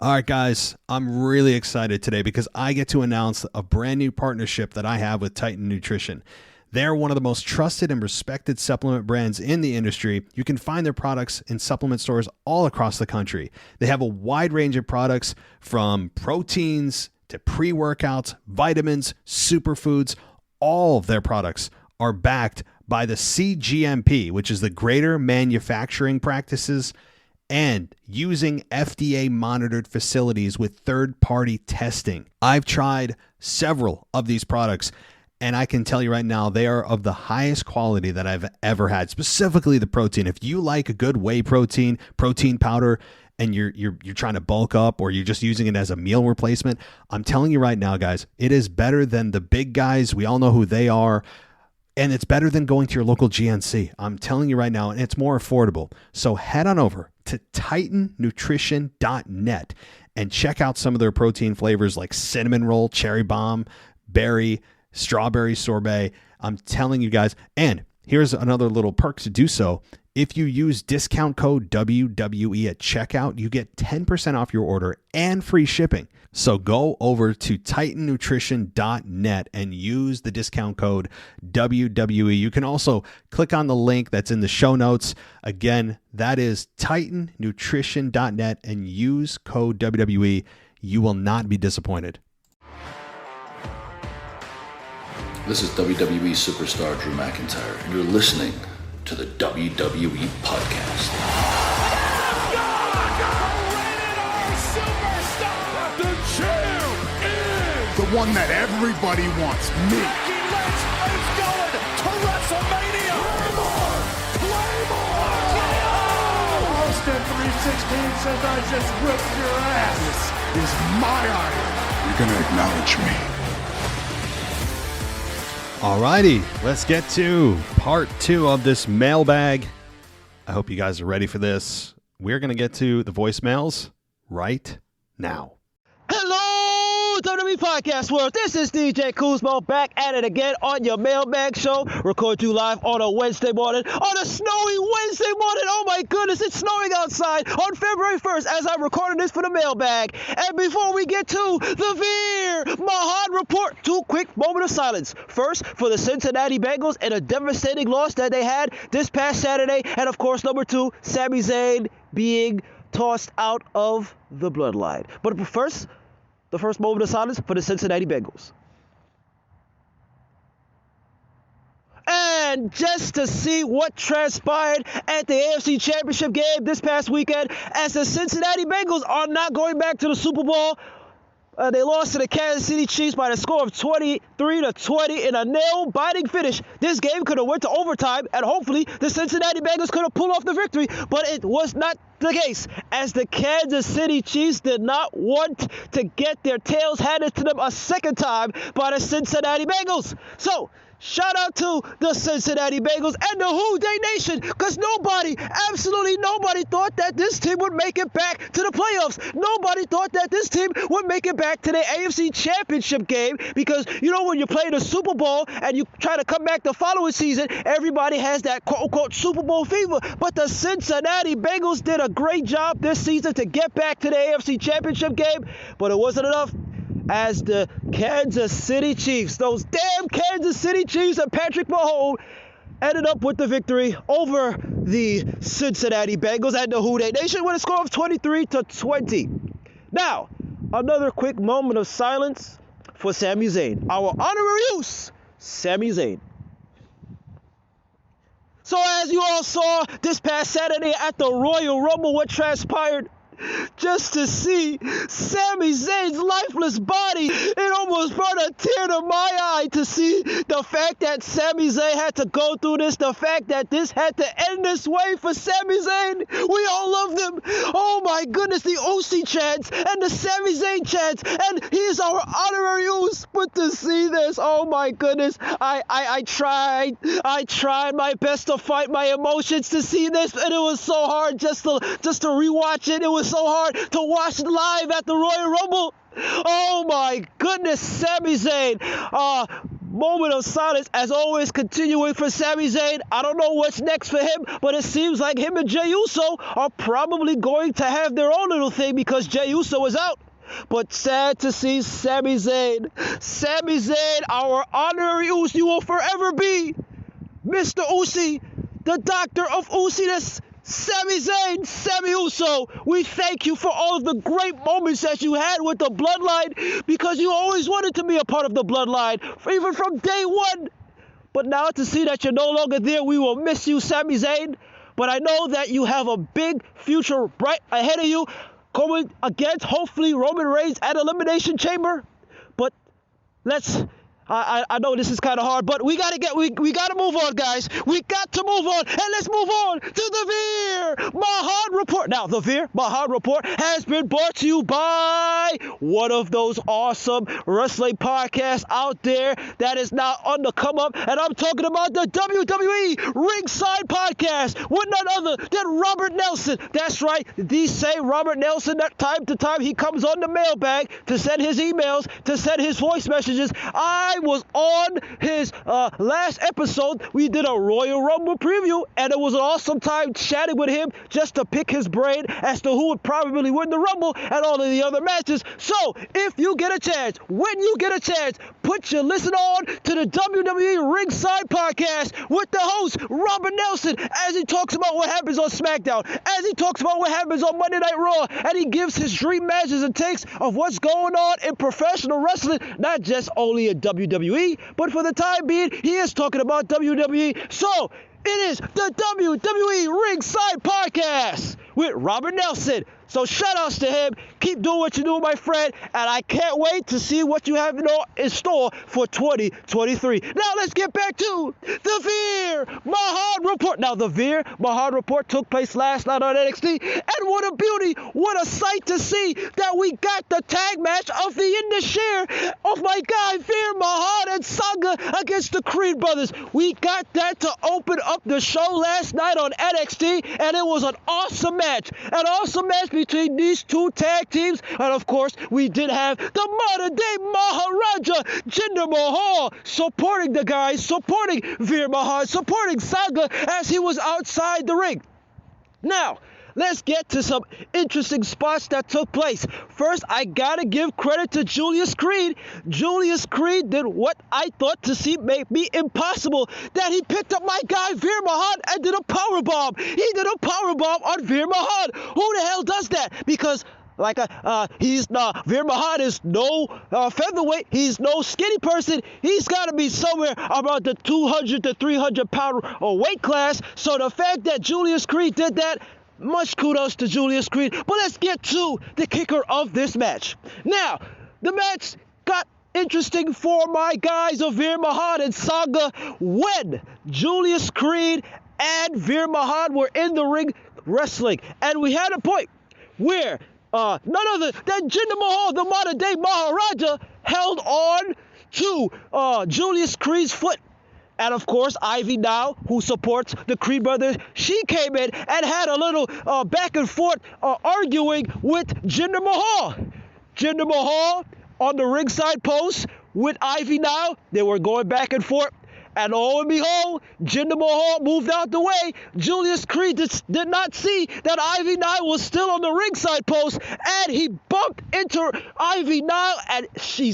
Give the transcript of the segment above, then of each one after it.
All right, guys, I'm really excited today because I get to announce a brand new partnership that I have with Titan Nutrition. They're one of the most trusted and respected supplement brands in the industry. You can find their products in supplement stores all across the country. They have a wide range of products from proteins to pre-workouts, vitamins, superfoods. All of their products are backed by the CGMP, which is the Greater Manufacturing Practices, and using FDA-monitored facilities with third-party testing. I've tried several of these products, and I can tell you right now, they are of the highest quality that I've ever had, specifically the protein. If you like a good whey protein powder, and you're trying to bulk up or you're just using it as a meal replacement, I'm telling you right now, guys, it is better than the big guys. We all know who they are. And it's better than going to your local GNC. I'm telling you right now, and it's more affordable. So head on over to titannutrition.net and check out some of their protein flavors like cinnamon roll, cherry bomb, berry, strawberry sorbet. I'm telling you guys, and here's another little perk to do so. If you use discount code WWE at checkout, you get 10% off your order and free shipping. So go over to titannutrition.net and use the discount code WWE. You can also click on the link that's in the show notes. Again, that is titannutrition.net and use code WWE. You will not be disappointed. This is WWE superstar Drew McIntyre, and you're listening to the WWE Podcast. The one that everybody wants, me. Becky Lynch is going to WrestleMania. Claymore! Austin 316 says I just whipped your ass. This is my iron. You're going to acknowledge me. Alrighty, let's get to part 2 of this mailbag. I hope you guys are ready for this. We're going to get to the voicemails right now. WWE Podcast World, this is DJ Kuzmo back at it again on your Mailbag show. Record you live on a Wednesday morning, on a snowy Wednesday morning. Oh my goodness, it's snowing outside on February 1st as I'm recording this for the Mailbag. And before we get to the Veer Mahan Report, 2 quick moment of silence. First, for the Cincinnati Bengals and a devastating loss that they had this past Saturday. And of course, number 2, Sami Zayn being tossed out of the bloodline. But first, the first moment of silence for the Cincinnati Bengals. And just to see what transpired at the AFC Championship game this past weekend, as the Cincinnati Bengals are not going back to the Super Bowl. They lost to the Kansas City Chiefs by the score of 23-20 in a nail-biting finish. This game could have went to overtime, and hopefully the Cincinnati Bengals could have pulled off the victory, but it was not the case, as the Kansas City Chiefs did not want to get their tails handed to them a second time by the Cincinnati Bengals. So, shout out to the Cincinnati Bengals and the Who Dey Nation, because absolutely nobody thought that this team would make it back to the playoffs. Nobody thought that this team would make it back to the AFC Championship game, because, you know, when you play the Super Bowl and you try to come back the following season, everybody has that quote-unquote Super Bowl fever. But the Cincinnati Bengals did a great job this season to get back to the AFC Championship game, but it wasn't enough, as the Kansas City Chiefs, those damn Kansas City Chiefs and Patrick Mahomes, ended up with the victory over the Cincinnati Bengals and the Who Dey Nation with a score of 23-20. Now, another quick moment of silence for Sami Zayn, our honorary use, Sami Zayn. So as you all saw this past Saturday at the Royal Rumble, what transpired, just to see Sami Zayn's lifeless body, it almost brought a tear to my eye to see the fact that Sami Zayn had to go through this, the fact that this had to end this way for Sami Zayn. We all love them. Oh my goodness, the OC chants and the Sami Zayn chants, and he's our honorary use. But to see this, oh my goodness, I tried my best to fight my emotions to see this, and it was so hard just to rewatch it. It was so hard to watch live at the Royal Rumble. Oh my goodness, Sami Zayn moment of silence, as always, continuing for Sami Zayn. I don't know what's next for him, but it seems like him and Jey Uso are probably going to have their own little thing because Jey Uso is out. But sad to see Sami Zayn. Sami Zayn, our honorary Uso, you will forever be Mr. Usi, the doctor of Usiness. Sami Zayn, Sami Uso, we thank you for all of the great moments that you had with the Bloodline, because you always wanted to be a part of the Bloodline, even from day one. But now to see that you're no longer there, we will miss you, Sami Zayn. But I know that you have a big future right ahead of you, going against, hopefully, Roman Reigns at Elimination Chamber. But I know this is kind of hard, but we gotta move on, guys. We got to move on, and let's move on to the Veer Mahaan Report. Now, the Veer Mahaan Report has been brought to you by one of those awesome wrestling podcasts out there that is now on the come up, and I'm talking about the WWE Ringside Podcast with none other than Robert Nelson. That's right, the same Robert Nelson that time to time he comes on the Mailbag to send his emails, to send his voice messages. I was on his last episode. We did a Royal Rumble preview, and it was an awesome time chatting with him just to pick his brain as to who would probably win the Rumble and all of the other matches. So, if you get a chance, when you get a chance, put your listen on to the WWE Ringside Podcast with the host, Robert Nelson, as he talks about what happens on SmackDown, as he talks about what happens on Monday Night Raw, and he gives his dream matches and takes of what's going on in professional wrestling, not just only in WWE, but for the time being, he is talking about WWE. So, it is the WWE Ringside Podcast with Robert Nelson. So shout outs to him. Keep doing what you do, my friend. And I can't wait to see what you have in store for 2023. Now let's get back to the Veer Mahaan Report. Now the Veer Mahaan Report took place last night on NXT. And what a beauty, what a sight to see that we got the tag match of the In the Share of my guy Veer Mahaan and Sanga against the Creed Brothers. We got that to open up the show last night on NXT. And it was an awesome match. An awesome match between these two tag teams. And of course, we did have the modern day Maharaja Jinder Mahal supporting the guys, supporting Veer Mahaan, supporting Sanga as he was outside the ring. Now, let's get to some interesting spots that took place. First, I gotta give credit to Julius Creed. Julius Creed did what I thought to see may be impossible. That he picked up my guy Veer Mahaan and did a powerbomb. He did a powerbomb on Veer Mahaan. Who the hell does that? Because Veer Mahaan is no featherweight. He's no skinny person. He's got to be somewhere about the 200 to 300 pound weight class. So the fact that Julius Creed did that, much kudos to Julius Creed. But let's get to the kicker of this match. Now, the match got interesting for my guys of Veer Mahaan and Sanga when Julius Creed and Veer Mahaan were in the ring wrestling. And we had a point where none other than Jinder Mahal, the modern day Maharaja, held on to Julius Creed's foot. And of course, Ivy now, who supports the Creed brothers, she came in and had a little back and forth arguing with Jinder Mahal. Jinder Mahal on the ringside post with Ivy now. They were going back and forth. And lo and behold, Jinder Mahal moved out the way. Julius Creed did not see that Ivy Nile was still on the ringside post, and he bumped into Ivy Nile, and she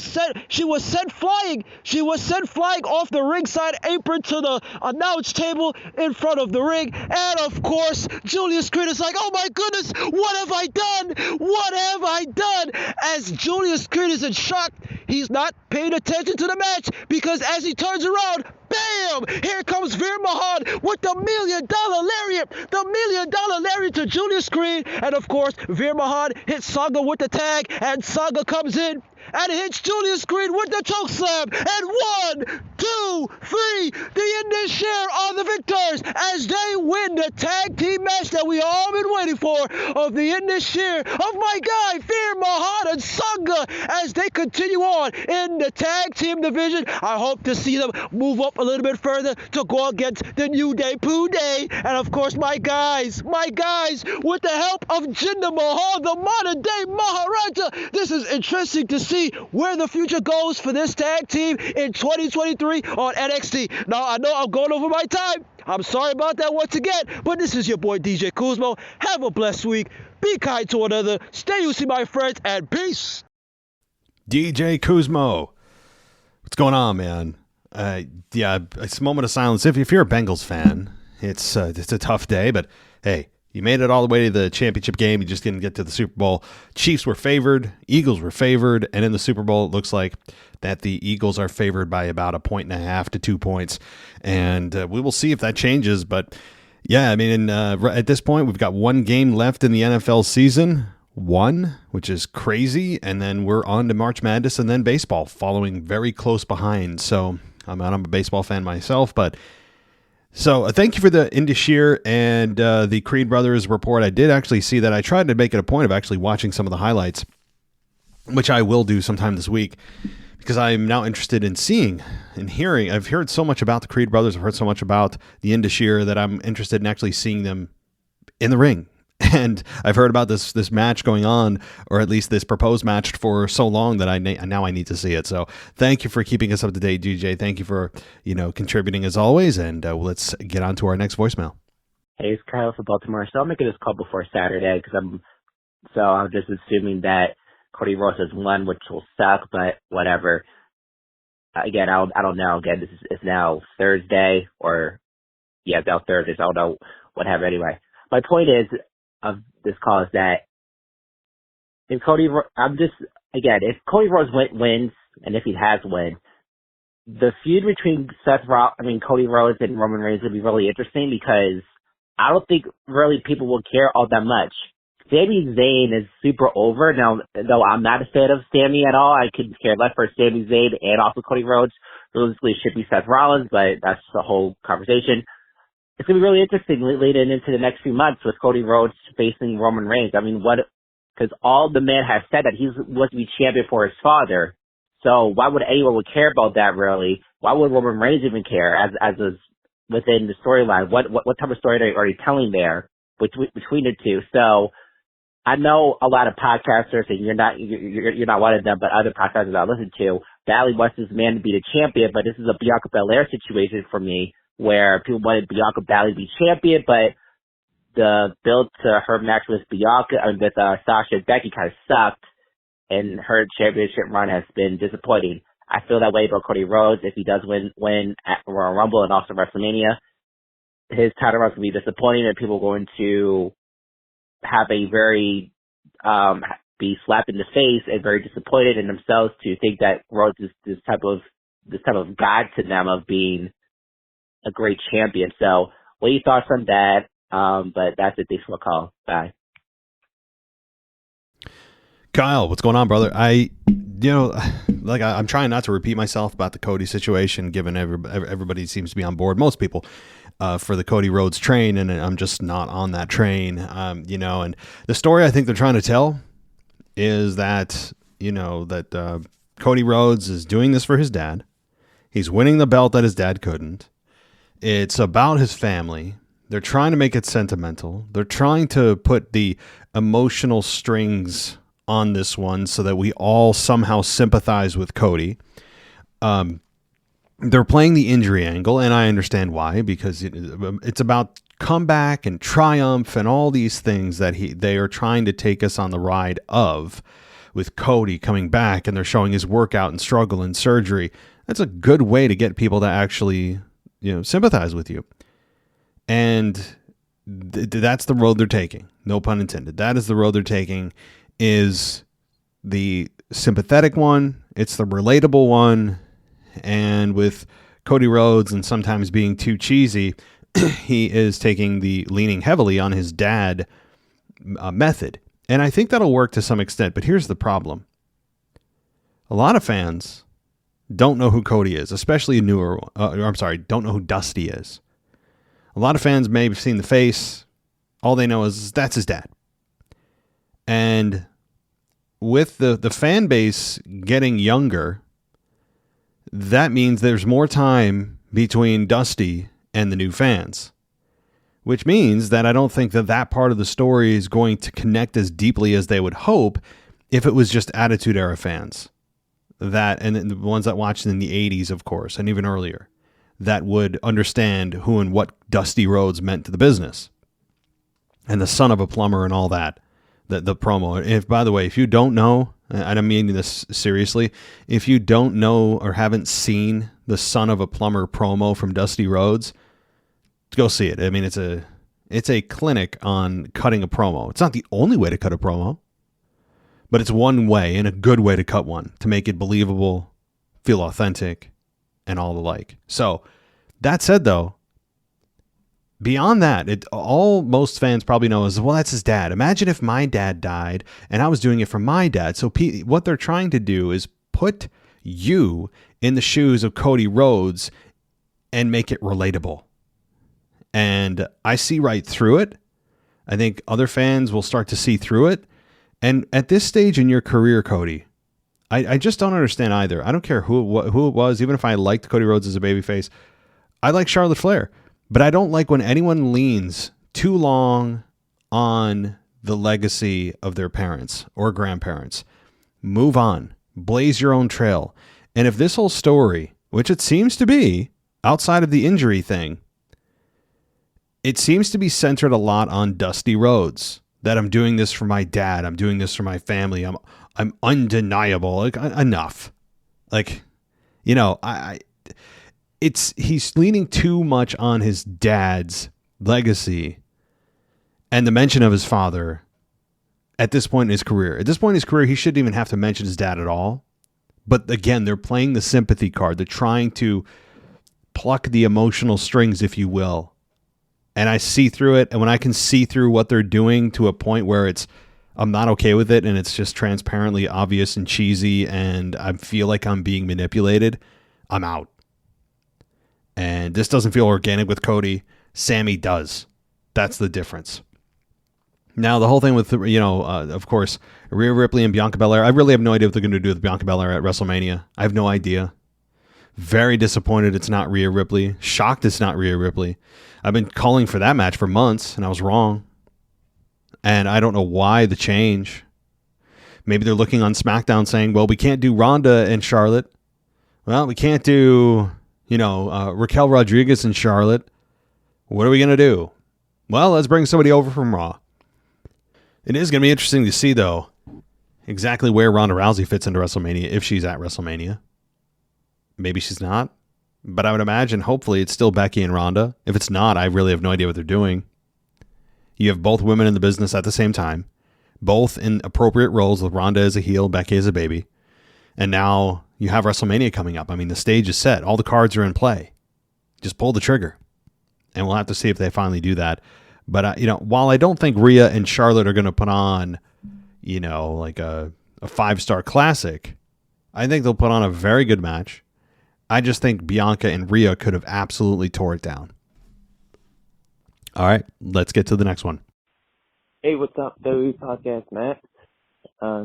was sent flying. She was sent flying off the ringside apron to the announce table in front of the ring. And of course, Julius Creed is like, "Oh my goodness, what have I done? What have I done?" As Julius Creed is in shock, he's not paying attention to the match because as he turns around, bam! Here comes Veer Mahaan with the $1 million lariat. The $1 million lariat to Julius Creed. And of course, Veer Mahaan hits Sanga with the tag. And Sanga comes in and hits Julius Creed with the choke slam. And 1, 2, 3. The Indian Share are the victors as they win the tag team match that we all been waiting for of the Indian Share of my guy Veer Mahaan and Sanga as they continue on in the tag team division. I hope to see them move up a little bit further to go against the New Day Poo Day. And of course, my guys, with the help of Jinder Mahal, the modern day Maharaja, This is interesting to see where the future goes for this tag team in 2023 on NXT. Now, I know I'm going over my time. I'm sorry about that once again, but this is your boy DJ Kuzmo. Have a blessed week. Be kind to one another. Stay UC, my friends, and peace. DJ Kuzmo. What's going on, man? Yeah, it's a moment of silence. If you're a Bengals fan, it's a tough day, but hey, you made it all the way to the championship game. You just didn't get to the Super Bowl. Chiefs were favored, Eagles were favored, and in the Super Bowl, it looks like that the Eagles are favored by about 1.5 to 2 points, and we will see if that changes. But yeah, I mean, at this point, we've got one game left in the NFL season. One, which is crazy, and then we're on to March Madness and then baseball following very close behind. So I'm a baseball fan myself, but so thank you for the Indashir and the Creed Brothers report. I did actually see that. I tried to make it a point of actually watching some of the highlights, which I will do sometime this week because I'm now interested in seeing and hearing. I've heard so much about the Creed Brothers. I've heard so much about the Indashir that I'm interested in actually seeing them in the ring. And I've heard about this match going on, or at least this proposed match for so long that I need to see it. So thank you for keeping us up to date, DJ. Thank you for, contributing as always. And let's get on to our next voicemail. Hey, it's Kyle from Baltimore. So I'm making this call before Saturday because I'm just assuming that Cody Rhodes has won, which will suck, but whatever. Again, I don't know. Again, it's now Thursday now Thursday, so I don't know what have anyway. My point of this call is that if Cody Rhodes wins, and if he has won, the feud between Cody Rhodes and Roman Reigns would be really interesting because I don't think really people will care all that much. Sami Zayn is super over. Now, though I'm not a fan of Sami at all, I could care less for Sami Zayn and also Cody Rhodes. Realistically, it should be Seth Rollins, but that's the whole conversation. It's going to be really interesting leading into the next few months with Cody Rhodes facing Roman Reigns. I mean, because all the man has said that he wants to be champion for his father. So why would anyone would care about that really? Why would Roman Reigns even care as is within the storyline? What type of story are you telling there between the two? So I know a lot of podcasters, and you're not one of them, but other podcasters I listen to, badly wants this man to be the champion, but this is a Bianca Belair situation for me, where people wanted Bianca badly to be champion, but the build to her match with Sasha and Becky kind of sucked, and her championship run has been disappointing. I feel that way about Cody Rhodes. If he does win at Royal Rumble and also WrestleMania, his title run is going to be disappointing, and people are going to have a very be slapped in the face and very disappointed in themselves to think that Rhodes is this type of god to them of being a great champion. So what are your thoughts on that? But that's it. Thanks for the call. Bye. Kyle, what's going on, brother? I'm trying not to repeat myself about the Cody situation, given everybody seems to be on board, most people, for the Cody Rhodes train, and I'm just not on that train. And the story I think they're trying to tell is that, Cody Rhodes is doing this for his dad. He's winning the belt that his dad couldn't. It's about his family. They're trying to make it sentimental. They're trying to put the emotional strings on this one so that we all somehow sympathize with Cody. They're playing the injury angle, and I understand why, because it's about comeback and triumph and all these things that they are trying to take us on the ride of, with Cody coming back, and they're showing his workout and struggle and surgery. That's a good way to get people to actually sympathize with you. And that's the road they're taking. No pun intended. That is the road they're taking, is the sympathetic one. It's the relatable one. And with Cody Rhodes and sometimes being too cheesy, he is leaning heavily on his dad method. And I think that'll work to some extent. But here's the problem. A lot of fans don't know who Cody is, especially don't know who Dusty is. A lot of fans may have seen the face. All they know is that's his dad. And with the fan base getting younger, that means there's more time between Dusty and the new fans, which means that I don't think that part of the story is going to connect as deeply as they would hope if it was just Attitude Era fans that, and the ones that watched in the 80s, of course, and even earlier, that would understand who and what Dusty Rhodes meant to the business and the son of a plumber and all that, the promo. If, by the way, if you don't know, I don't mean this seriously, if you don't know or haven't seen the son of a plumber promo from Dusty Rhodes, go see it. I mean, it's a clinic on cutting a promo. It's not the only way to cut a promo, but it's one way and a good way to cut one to make it believable, feel authentic, and all the like. So that said, though, beyond that, all most fans probably know is, well, that's his dad. Imagine if my dad died and I was doing it for my dad. So what they're trying to do is put you in the shoes of Cody Rhodes and make it relatable. And I see right through it. I think other fans will start to see through it. And at this stage in your career, Cody, I just don't understand either. I don't care who it was, even if I liked Cody Rhodes as a babyface. I like Charlotte Flair. But I don't like when anyone leans too long on the legacy of their parents or grandparents. Move on. Blaze your own trail. And if this whole story, which it seems to be, outside of the injury thing, it seems to be centered a lot on Dusty Rhodes. That I'm doing this for my dad. I'm doing this for my family. I'm undeniable. Like, enough. Like, you know, he's leaning too much on his dad's legacy and the mention of his father at this point in his career. At this point in his career, he shouldn't even have to mention his dad at all. But again, they're playing the sympathy card. They're trying to pluck the emotional strings, if you will. And I see through it. And when I can see through what they're doing to a point where I'm not okay with it and it's just transparently obvious and cheesy and I feel like I'm being manipulated, I'm out. And this doesn't feel organic with Cody. Sami does. That's the difference. Now, the whole thing with, of course, Rhea Ripley and Bianca Belair, I really have no idea what they're going to do with Bianca Belair at WrestleMania. I have no idea. Very disappointed it's not Rhea Ripley. Shocked it's not Rhea Ripley. I've been calling for that match for months, and I was wrong. And I don't know why the change. Maybe they're looking on SmackDown saying, well, we can't do Ronda and Charlotte. Well, we can't do, Raquel Rodriguez and Charlotte. What are we going to do? Well, let's bring somebody over from Raw. It is going to be interesting to see, though, exactly where Ronda Rousey fits into WrestleMania, if she's at WrestleMania. Maybe she's not. But I would imagine, hopefully, it's still Becky and Ronda. If it's not, I really have no idea what they're doing. You have both women in the business at the same time, both in appropriate roles, with Ronda as a heel, Becky as a baby. And now you have WrestleMania coming up. I mean, the stage is set. All the cards are in play. Just pull the trigger. And we'll have to see if they finally do that. But, while I don't think Rhea and Charlotte are going to put on, like a 5-star classic, I think they'll put on a very good match. I just think Bianca and Rhea could have absolutely tore it down. All right, let's get to the next one. Hey, what's up, WWE Podcast, Matt?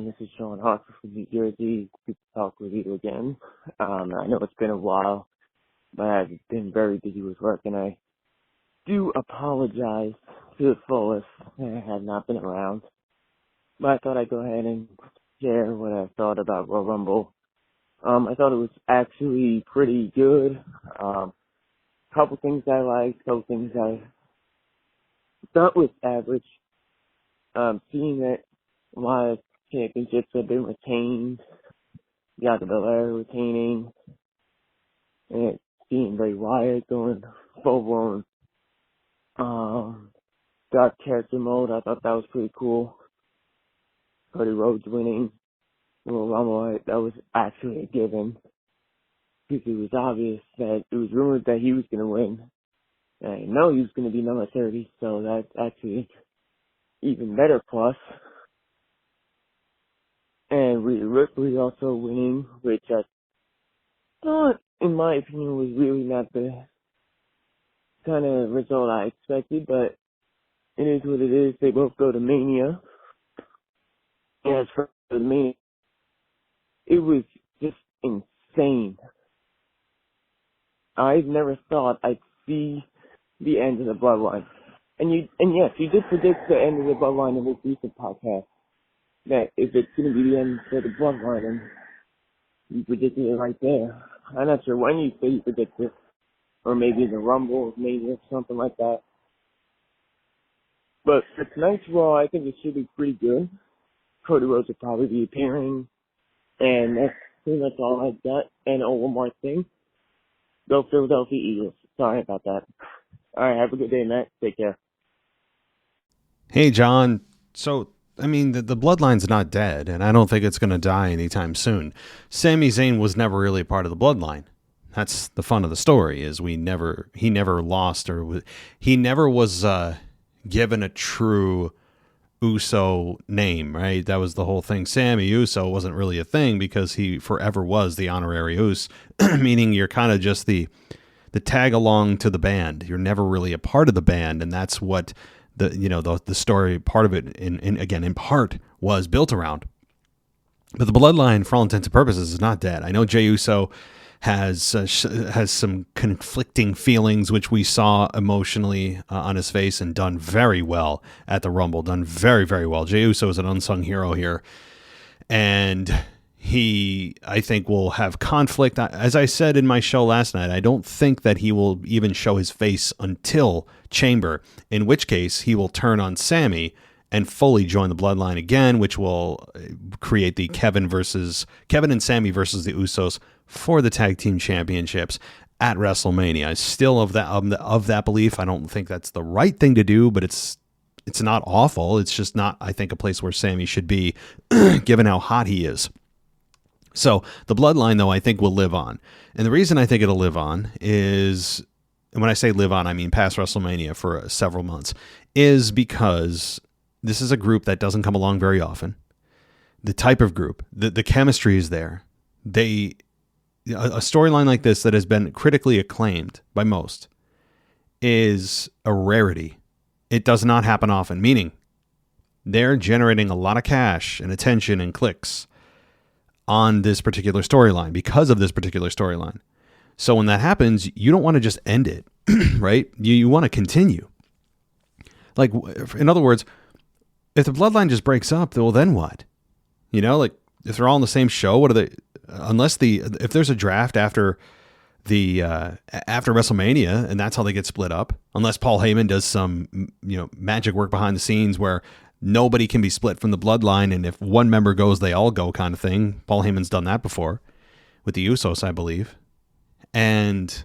This is Sean Harper from New Jersey. Good to talk with you again. I know it's been a while, but I've been very busy with work, and I do apologize to the fullest that I have not been around. But I thought I'd go ahead and share what I thought about Royal Rumble. I thought it was actually pretty good. Couple things I liked, couple things I thought was average. Seeing that a lot of championships have been retained, Bianca Belair retaining, and seeing Bray Wyatt going full blown dark character mode, I thought that was pretty cool. Cody Rhodes winning Royal Rumble, that was actually a given, because it was obvious that it was rumored that he was going to win. And I know he was going to be number 30, so that's actually even better plus. And Rhea Ripley also winning, which I thought, in my opinion, was really not the kind of result I expected, but it is what it is. They both go to Mania. And as for the Mania, it was just insane. I've never thought I'd see the end of the Bloodline. And yes, you did predict the end of the Bloodline in this recent podcast. that if it's going to be the end for the bloodline, and you predicted it right there. I'm not sure when you say you predict it, or maybe the Rumble, maybe or something like that. But for tonight's Raw, I think it should be pretty good. Cody Rhodes will probably be appearing, and that's pretty much all I've got. And one more thing. Go Philadelphia Eagles. Sorry about that. All right, have a good day, Matt. Take care. Hey, John. So, I mean, the bloodline's not dead, and I don't think it's going to die anytime soon. Sami Zayn was never really a part of the bloodline. That's the fun of the story, is he never lost, or he never was given a true Uso name, right? That was the whole thing. Sami Uso wasn't really a thing because he forever was the honorary Us, meaning you're kind of just the tag along to the band. You're never really a part of the band, and that's what the story part of it in part was built around. But the bloodline, for all intents and purposes, is not dead. I know Jey Uso has some conflicting feelings, which we saw emotionally on his face, and done very well at the Rumble. Done very, very well. Jey Uso is an unsung hero here, and he, I think, will have conflict. As I said in my show last night, I don't think that he will even show his face until Chamber, in which case he will turn on Sami and fully join the bloodline again, which will create the Kevin and Sami versus the Usos for the tag team championships at WrestleMania. I'm still of that belief. I don't think that's the right thing to do, but it's not awful. It's just not, I think, a place where Sami should be, given how hot he is. So the bloodline, though, I think will live on. And the reason I think it'll live on is, and when I say live on, I mean past WrestleMania for several months, is because this is a group that doesn't come along very often. The type of group, the chemistry is there. A storyline like this that has been critically acclaimed by most is a rarity. It does not happen often, meaning they're generating a lot of cash and attention and clicks on this particular storyline because of this particular storyline. So when that happens, you don't want to just end it, right? You want to continue. Like, in other words, if the bloodline just breaks up, well, then what? Like, if they're all on the same show, what are they? If there's a draft after WrestleMania, and that's how they get split up, unless Paul Heyman does some magic work behind the scenes where nobody can be split from the bloodline, and if one member goes, they all go, kind of thing. Paul Heyman's done that before with the Usos, I believe. And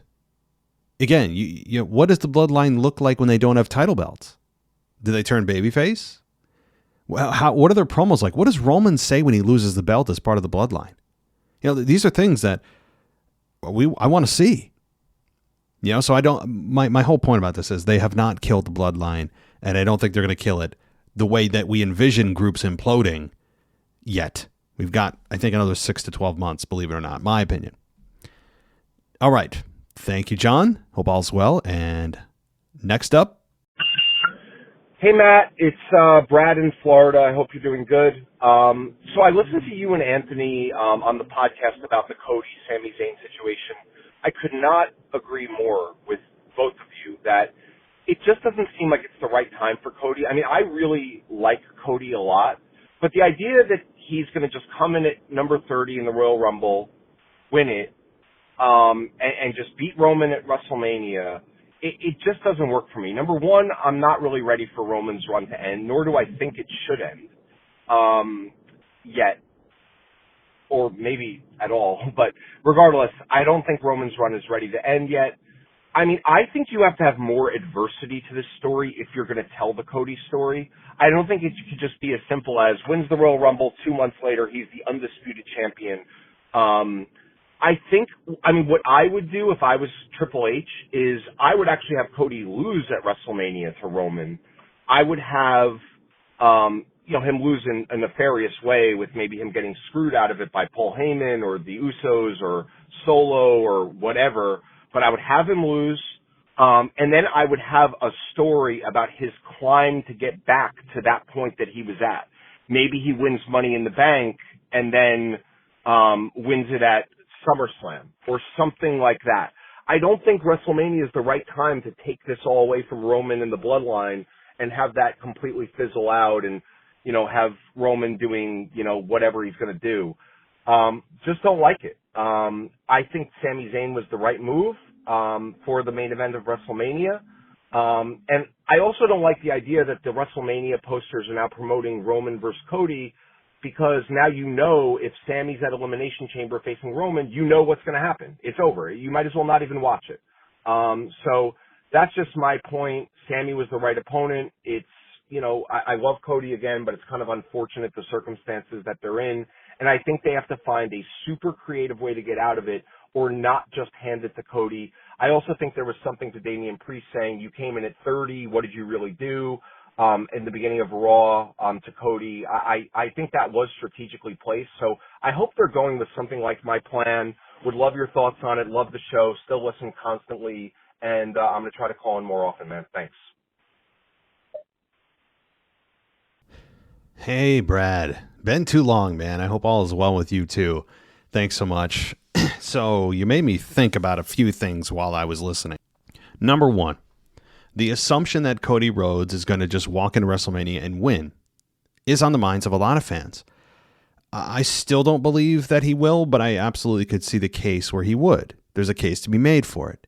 again, what does the bloodline look like when they don't have title belts? Do they turn babyface? Well, what are their promos like? What does Roman say when he loses the belt as part of the bloodline? These are things that I want to see. So I don't. My whole point about this is they have not killed the bloodline, and I don't think they're going to kill it the way that we envision groups imploding yet. We've got, I think, another 6 to 12 months, believe it or not, my opinion. All right. Thank you, John. Hope all's well. And next up. Hey, Matt. It's Brad in Florida. I hope you're doing good. So I listened to you and Anthony on the podcast about the Cody Sami Zayn situation. I could not agree more with both of you that it just doesn't seem like it's the right time for Cody. I mean, I really like Cody a lot, but the idea that he's going to just come in at number 30 in the Royal Rumble, win it, and just beat Roman at WrestleMania, it just doesn't work for me. Number one, I'm not really ready for Roman's run to end, nor do I think it should end yet, or maybe at all. But regardless, I don't think Roman's run is ready to end yet. I mean, I think you have to have more adversity to this story if you're going to tell the Cody story. I don't think it could just be as simple as wins the Royal Rumble, 2 months later, he's the undisputed champion. I mean, what I would do if I was Triple H is I would actually have Cody lose at WrestleMania to Roman. I would have, him lose in a nefarious way with maybe him getting screwed out of it by Paul Heyman or the Usos or Solo or whatever. But I would have him lose, and then I would have a story about his climb to get back to that point that he was at. Maybe he wins Money in the Bank and then wins it at SummerSlam or something like that. I don't think WrestleMania is the right time to take this all away from Roman and the bloodline and have that completely fizzle out and, have Roman doing, whatever he's going to do. Just don't like it. I think Sami Zayn was the right move for the main event of WrestleMania. And I also don't like the idea that the WrestleMania posters are now promoting Roman versus Cody, because now if Sami's at Elimination Chamber facing Roman, what's going to happen. It's over. You might as well not even watch it. So that's just my point. Sami was the right opponent. It's, I love Cody again, but it's kind of unfortunate the circumstances that they're in. And I think they have to find a super creative way to get out of it, or not just hand it to Cody. I also think there was something to Damian Priest saying, you came in at 30, what did you really do? In the beginning of Raw, to Cody. I think that was strategically placed. So I hope they're going with something like my plan. Would love your thoughts on it. Love the show. Still listen constantly. And I'm going to try to call in more often, man. Thanks. Hey, Brad. Been too long, man. I hope all is well with you, too. Thanks so much. So you made me think about a few things while I was listening. Number one, the assumption that Cody Rhodes is going to just walk into WrestleMania and win is on the minds of a lot of fans. I still don't believe that he will, but I absolutely could see the case where he would. There's a case to be made for it.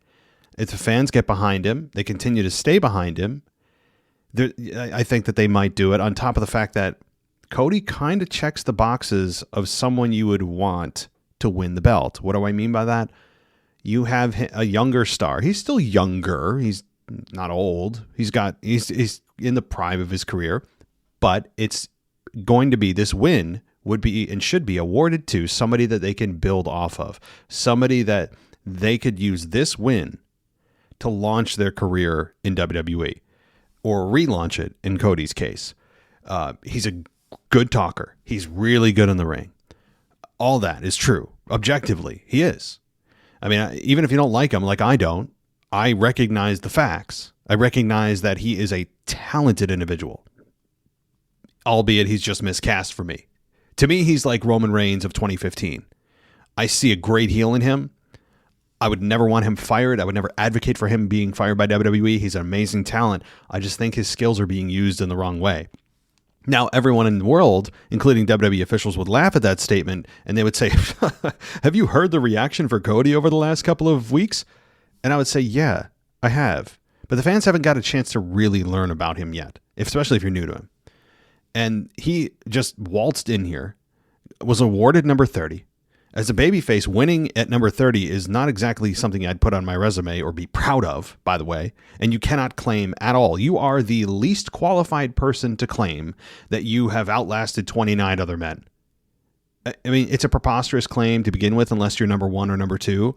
If the fans get behind him, they continue to stay behind him, I think that they might do it, on top of the fact that Cody kind of checks the boxes of someone you would want to win the belt. What do I mean by that? You have a younger star. He's still younger. He's not old. He's in the prime of his career, but it's going to be, this win would be and should be awarded to somebody that they can build off of, somebody that they could use this win to launch their career in WWE, or relaunch it in Cody's case. He's a good talker. He's really good in the ring. All that is true. Objectively, he is. I mean, even if you don't like him, like I don't, I recognize the facts. I recognize that he is a talented individual, albeit he's just miscast for me. To me, he's like Roman Reigns of 2015. I see a great heel in him. I would never want him fired. I would never advocate for him being fired by WWE. He's an amazing talent. I just think his skills are being used in the wrong way. Now, everyone in the world, including WWE officials, would laugh at that statement, and they would say, have you heard the reaction for Cody over the last couple of weeks? And I would say, yeah, I have. But the fans haven't got a chance to really learn about him yet, especially if you're new to him. And he just waltzed in here, was awarded number 30. As a babyface, winning at number 30 is not exactly something I'd put on my resume or be proud of, by the way. And you cannot claim at all. You are the least qualified person to claim that you have outlasted 29 other men. I mean, it's a preposterous claim to begin with, unless you're number 1 or number 2.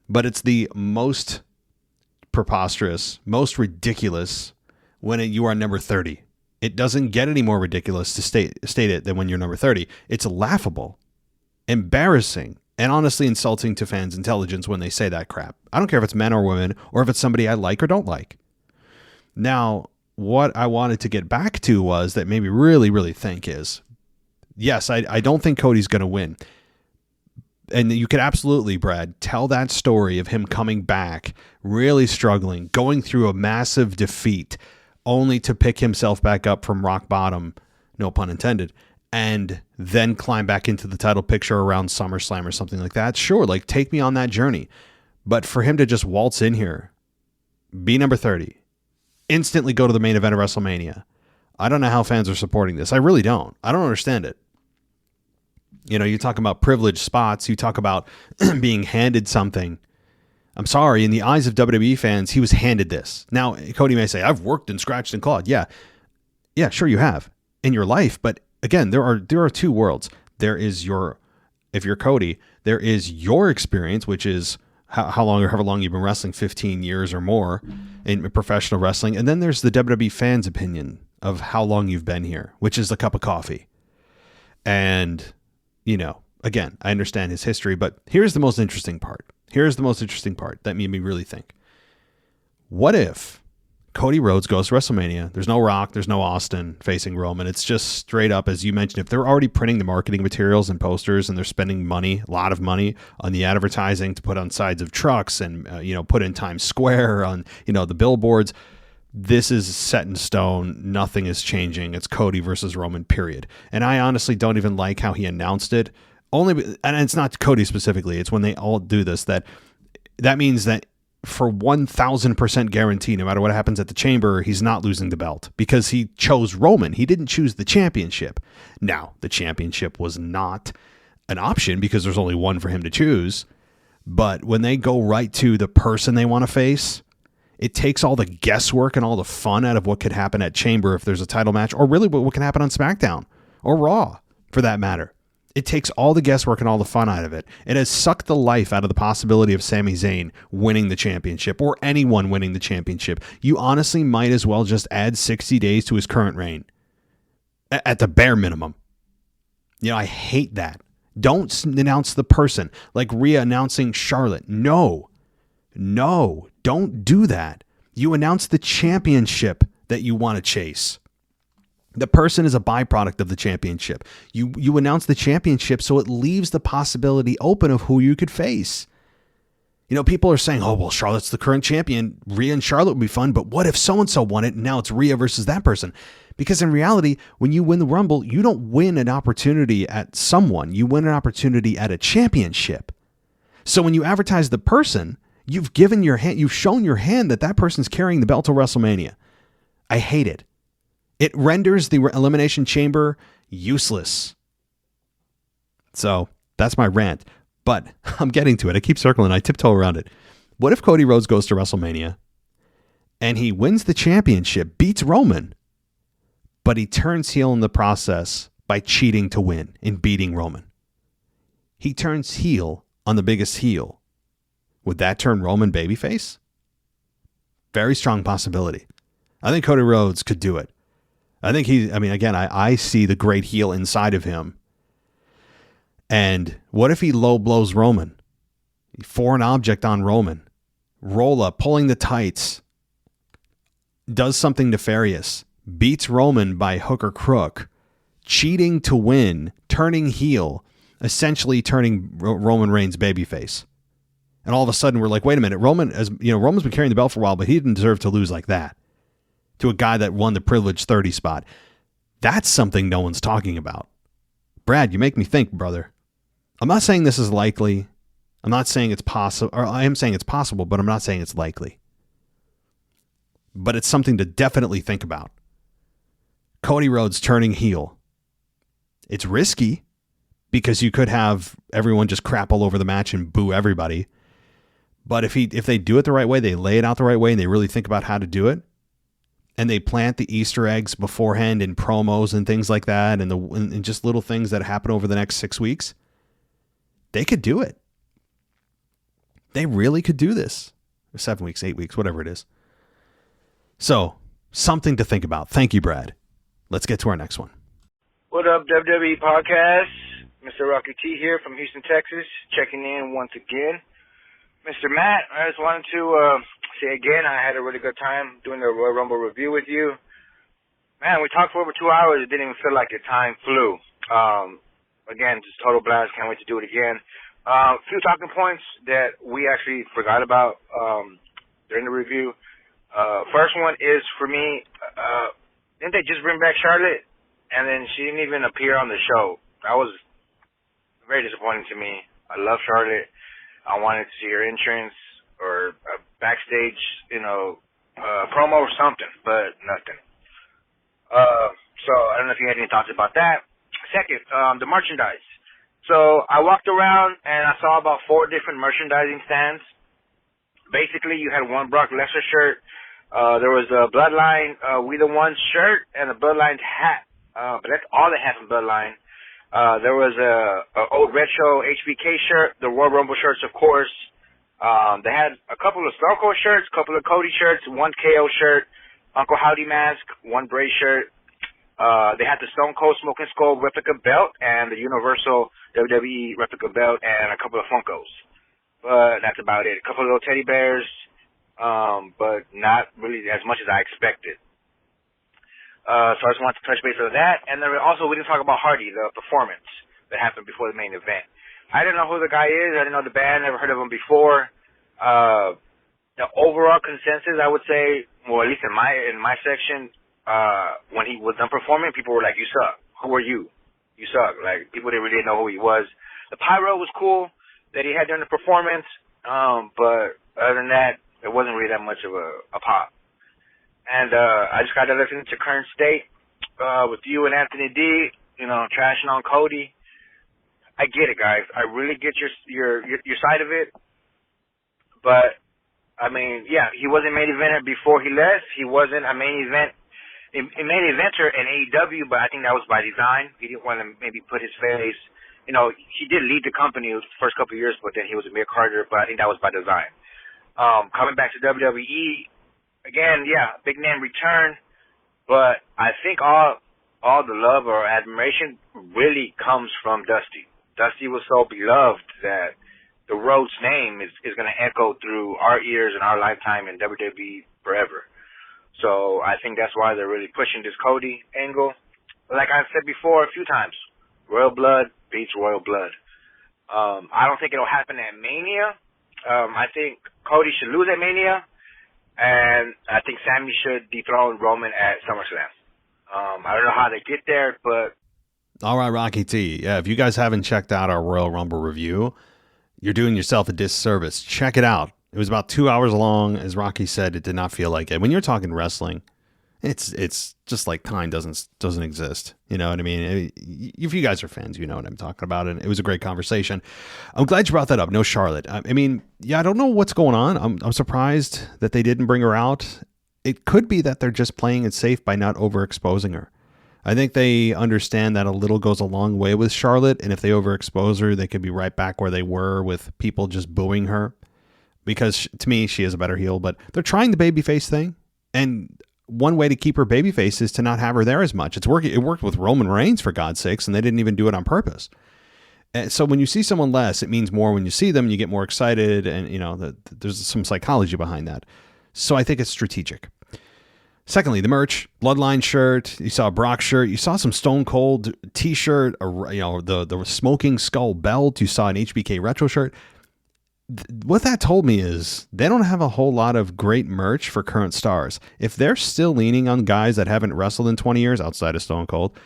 But it's the most preposterous, most ridiculous when you are number 30. It doesn't get any more ridiculous to state it than when you're number 30. It's laughable, embarrassing, and honestly insulting to fans' intelligence when they say that crap. I don't care if it's men or women, or if it's somebody I like or don't like. Now, what I wanted to get back to was that made me really, really think is, yes, I don't think Cody's going to win. And you could absolutely, Brad, tell that story of him coming back, really struggling, going through a massive defeat, only to pick himself back up from rock bottom, no pun intended, and then climb back into the title picture around SummerSlam or something like that. Sure, like, take me on that journey. But for him to just waltz in here, be number 30, instantly go to the main event of WrestleMania, I don't know how fans are supporting this. I really don't. I don't understand it. You know, you talk about privileged spots. You talk about being handed something. I'm sorry, in the eyes of WWE fans, he was handed this. Now, Cody may say, I've worked and scratched and clawed. Yeah, sure you have in your life. But again, there are two worlds. There is if you're Cody, there is your experience, which is how long or however long you've been wrestling, 15 years or more in professional wrestling. And then there's the WWE fans' opinion of how long you've been here, which is a cup of coffee. And, you know, again, I understand his history, but here's the most interesting part. Here's the most interesting part that made me really think. What if Cody Rhodes goes to WrestleMania? There's no Rock, there's no Austin facing Roman. It's just straight up, as you mentioned, if they're already printing the marketing materials and posters and they're spending money, a lot of money on the advertising to put on sides of trucks and, put in Times Square on, the billboards, this is set in stone. Nothing is changing. It's Cody versus Roman, period. And I honestly don't even like how he announced it. And it's not Cody specifically. It's when they all do this, that means that for 1,000% guarantee, no matter what happens at the Chamber, he's not losing the belt because he chose Roman. He didn't choose the championship. Now, the championship was not an option because there's only one for him to choose. But when they go right to the person they want to face, it takes all the guesswork and all the fun out of what could happen at Chamber if there's a title match, or really what can happen on SmackDown or Raw, for that matter. It takes all the guesswork and all the fun out of it. It has sucked the life out of the possibility of Sami Zayn winning the championship or anyone winning the championship. You honestly might as well just add 60 days to his current reign at the bare minimum. I hate that. Don't announce the person like Rhea announcing Charlotte. No, don't do that. You announce the championship that you want to chase. The person is a byproduct of the championship. You announce the championship so it leaves the possibility open of who you could face. People are saying, oh, well, Charlotte's the current champion. Rhea and Charlotte would be fun, but what if so-and-so won it and now it's Rhea versus that person? Because in reality, when you win the Rumble, you don't win an opportunity at someone. You win an opportunity at a championship. So when you advertise the person, you've given your hand, you've shown your hand that person's carrying the belt to WrestleMania. I hate it. It renders the Elimination Chamber useless. So that's my rant. But I'm getting to it. I keep circling. I tiptoe around it. What if Cody Rhodes goes to WrestleMania and he wins the championship, beats Roman, but he turns heel in the process by cheating to win and beating Roman? He turns heel on the biggest heel. Would that turn Roman babyface? Very strong possibility. I think Cody Rhodes could do it. I think I see the great heel inside of him. And what if he low blows Roman? Foreign object on Roman. Roll up, pulling the tights. Does something nefarious. Beats Roman by hook or crook. Cheating to win. Turning heel. Essentially turning Roman Reigns babyface. And all of a sudden we're like, wait a minute. Roman's been carrying the belt for a while, but he didn't deserve to lose like that to a guy that won the privileged 30 spot. That's something no one's talking about. Brad, you make me think, brother. I'm not saying this is likely. I'm not saying it's possible, or I am saying it's possible, but I'm not saying it's likely. But it's something to definitely think about. Cody Rhodes turning heel. It's risky because you could have everyone just crap all over the match and boo everybody. But if they do it the right way, they lay it out the right way, and they really think about how to do it, and they plant the Easter eggs beforehand in promos and things like that, and just little things that happen over the next 6 weeks, they could do it. They really could do this. 7 weeks, 8 weeks, whatever it is. So, something to think about. Thank you, Brad. Let's get to our next one. What up, WWE Podcast? Mr. Rocky T here from Houston, Texas, checking in once again. Mr. Matt, I just wanted to say again, I had a really good time doing the Royal Rumble review with you. Man, we talked for over 2 hours. It didn't even feel like the time flew. Again, just total blast. Can't wait to do it again. A few talking points that we actually forgot about during the review. First one is, for me, didn't they just bring back Charlotte? And then she didn't even appear on the show. That was very disappointing to me. I love Charlotte. I wanted to see her entrance or a backstage, promo or something, but nothing. So I don't know if you had any thoughts about that. Second, the merchandise. So I walked around and I saw about 4 different merchandising stands. Basically, you had one Brock Lesnar shirt. There was a Bloodline We the Ones shirt and a Bloodline hat. But that's all they had from Bloodline. There was a old retro HBK shirt, the Royal Rumble shirts, of course. They had a couple of Stone Cold shirts, a couple of Cody shirts, one KO shirt, Uncle Howdy mask, one Bray shirt. They had the Stone Cold Smoking Skull replica belt and the Universal WWE replica belt and a couple of Funkos. But that's about it. A couple of little teddy bears, but not really as much as I expected. So I just wanted to touch base on that. And then also, we didn't talk about Hardy, the performance that happened before the main event. I didn't know who the guy is. I didn't know the band. Never heard of him before. the overall consensus, I would say, well, at least in my section, when he was done performing, people were like, "You suck. Who are you? You suck." Like, people didn't really know who he was. The pyro was cool that he had during the performance, but other than that, it wasn't really that much of a pop. And I just got to listen to Current State with you and Anthony D, trashing on Cody. I get it, guys. I really get your side of it. But, I mean, yeah, he wasn't main eventer before he left. He wasn't a main eventer in AEW, but I think that was by design. He didn't want to maybe put his face. He did lead the company the first couple of years, but then he was a mid-carder, but I think that was by design. Coming back to WWE, again, yeah, big name return, but I think all the love or admiration really comes from Dusty. Dusty was so beloved that the Rhodes name is going to echo through our ears and our lifetime in WWE forever. So I think that's why they're really pushing this Cody angle. Like I said before a few times, Royal Blood beats Royal Blood. I don't think it'll happen at Mania. I think Cody should lose at Mania, and I think Sami should dethrone Roman at SummerSlam. I don't know how they get there, but... All right, Rocky T. Yeah, if you guys haven't checked out our Royal Rumble review, you're doing yourself a disservice. Check it out. It was about 2 hours long. As Rocky said, it did not feel like it. When you're talking wrestling, it's just like time doesn't exist. You know what I mean? If you guys are fans, you know what I'm talking about. And it was a great conversation. I'm glad you brought that up. No Charlotte. I mean, yeah, I don't know what's going on. I'm surprised that they didn't bring her out. It could be that they're just playing it safe by not overexposing her. I think they understand that a little goes a long way with Charlotte, and if they overexpose her, they could be right back where they were with people just booing her. Because to me, she is a better heel, but they're trying the babyface thing, and one way to keep her babyface is to not have her there as much. It worked with Roman Reigns, for God's sakes, and they didn't even do it on purpose. And so when you see someone less, it means more when you see them. You get more excited, and there's some psychology behind that. So I think it's strategic. Secondly, the merch, Bloodline shirt, you saw a Brock shirt, you saw some Stone Cold t-shirt, the Smoking Skull belt, you saw an HBK retro shirt. What that told me is they don't have a whole lot of great merch for current stars. If they're still leaning on guys that haven't wrestled in 20 years outside of Stone Cold,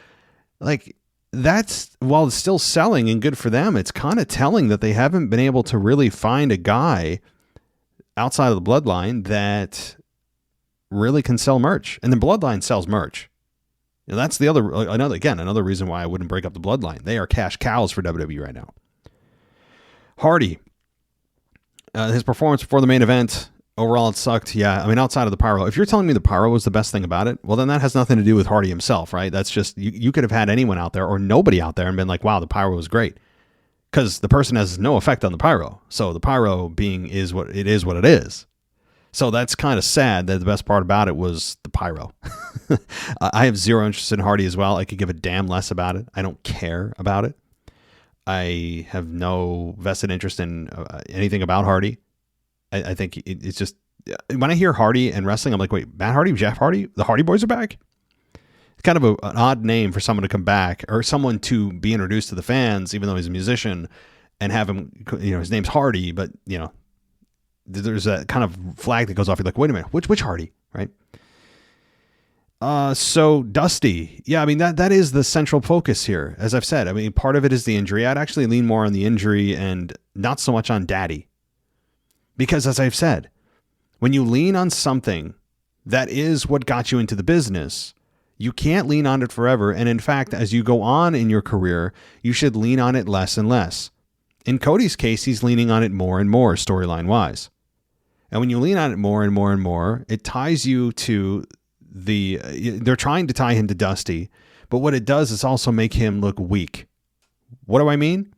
like that's, while it's still selling and good for them, it's kind of telling that they haven't been able to really find a guy outside of the Bloodline that really can sell merch. And the Bloodline sells merch. That's the another reason why I wouldn't break up the Bloodline. They are cash cows for WWE right now. Hardy, his performance before the main event, overall it sucked. Yeah, I mean, outside of the pyro, if you're telling me the pyro was the best thing about it, well, then that has nothing to do with Hardy himself, right? That's just, you could have had anyone out there or nobody out there and been like, wow, the pyro was great. Because the person has no effect on the pyro. So the pyro is what it is. So that's kind of sad that the best part about it was the pyro. I have zero interest in Hardy as well. I could give a damn less about it. I don't care about it. I have no vested interest in anything about Hardy. I think it's just, when I hear Hardy and wrestling, I'm like, wait, Matt Hardy, Jeff Hardy, the Hardy Boys are back? It's kind of an odd name for someone to come back, or someone to be introduced to the fans, even though he's a musician, and have him, his name's Hardy, but, there's a kind of flag that goes off. You're like, wait a minute, which Hardy, right? So Dusty, yeah, I mean, that is the central focus here. As I've said, I mean, part of it is the injury. I'd actually lean more on the injury and not so much on Daddy. Because as I've said, when you lean on something that is what got you into the business, you can't lean on it forever. And in fact, as you go on in your career, you should lean on it less and less. In Cody's case, he's leaning on it more and more storyline-wise. And when you lean on it more and more and more, it ties you to they're trying to tie him to Dusty, but what it does is also make him look weak. What do I mean?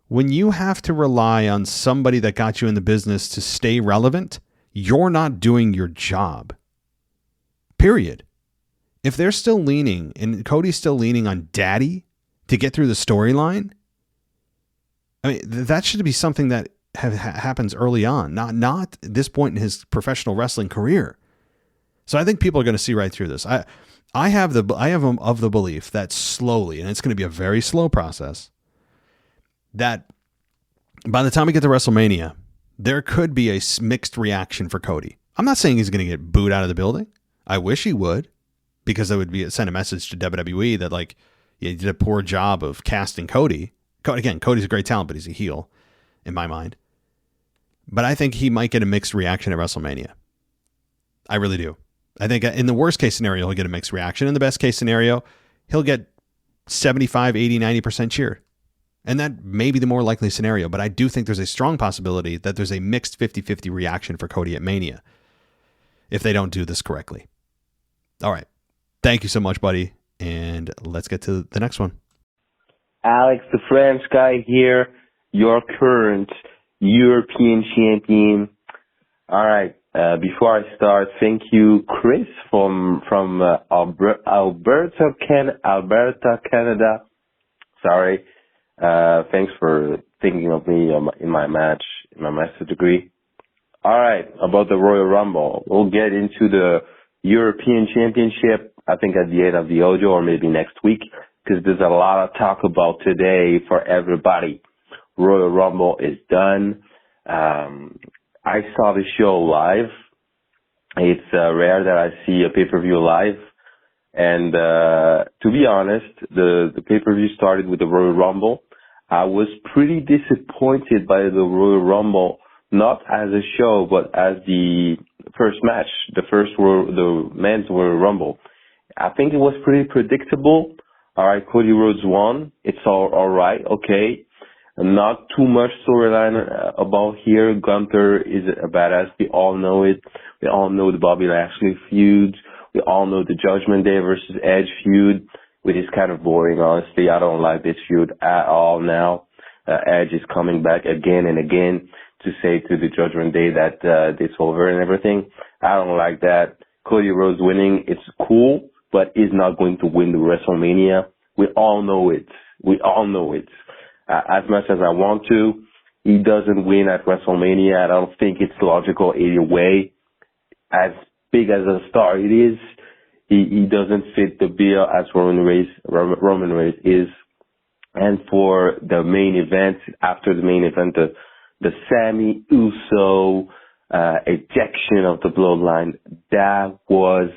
When you have to rely on somebody that got you in the business to stay relevant, you're not doing your job. Period. If they're still leaning, and Cody's still leaning on Daddy to get through the storyline, I mean, that should be something that happens early on, not at this point in his professional wrestling career. So I think people are going to see right through this. I am of the belief that slowly, and it's going to be a very slow process, that by the time we get to WrestleMania, there could be a mixed reaction for Cody. I'm not saying he's going to get booed out of the building. I wish he would, because that would be send a message to WWE that, like, you did a poor job of casting Cody. Again, Cody's a great talent, but he's a heel in my mind. But I think he might get a mixed reaction at WrestleMania. I really do. I think in the worst case scenario, he'll get a mixed reaction. In the best case scenario, he'll get 75, 80, 90% cheered. And that may be the more likely scenario, but I do think there's a strong possibility that there's a mixed 50-50 reaction for Cody at Mania if they don't do this correctly. All right. Thank you so much, buddy. And let's get to the next one. Alex, the French guy here, your current European champion. All right. Before I start, thank you, Chris from Alberta, Canada. Sorry. Thanks for thinking of me in my master degree. All right, about the Royal Rumble. We'll get into the European Championship, I think at the end of the audio or maybe next week, because there's a lot of talk about today for everybody. Royal Rumble is done. I saw the show live. It's rare that I see a pay-per-view live. And to be honest, the pay-per-view started with the Royal Rumble. I was pretty disappointed by the Royal Rumble, not as a show, but as the first match, the men's Royal Rumble. I think it was pretty predictable. All right, Cody Rhodes won. It's all right, okay. Not too much storyline about here. Gunther is a badass. We all know it. We all know the Bobby Lashley feud. We all know the Judgment Day versus Edge feud, which is kind of boring, honestly. I don't like this feud at all now. Edge is coming back again and again to say to the Judgment Day that it's over and everything. I don't like that. Cody Rhodes winning, it's cool, but he's not going to win the WrestleMania. We all know it. We all know it. As much as I want to, he doesn't win at WrestleMania. I don't think it's logical either way. As big as a star it is, he doesn't fit the bill as Roman Reigns is. And for the main event, after the main event, the Sami Uso ejection of the bloodline, that was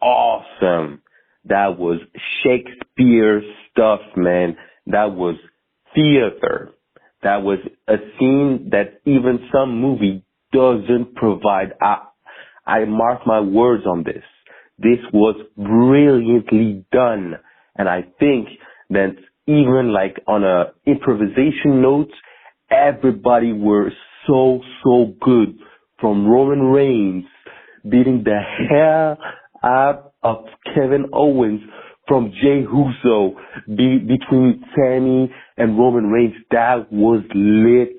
awesome. That was Shakespeare stuff, man. That was theater. That was a scene that even some movie doesn't provide. I mark my words on this. This was brilliantly done. And I think that even like on a improvisation note, everybody were so good. From Roman Reigns beating the hell out of Kevin Owens, from Jey Uso between Sami and Roman Reigns, that was lit.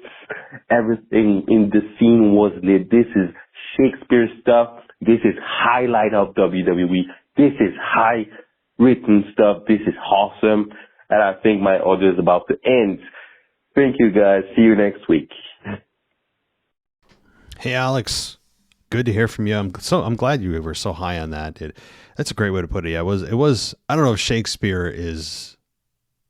Everything in the scene was lit. This is Shakespeare stuff. This is highlight of WWE. This is high written stuff. This is awesome. And I think my audio is about to end. Thank you guys. See you next week. Hey, Alex. Good to hear from you. I'm glad you were so high on that. That's a great way to put it. Yeah, it was. I don't know if Shakespeare is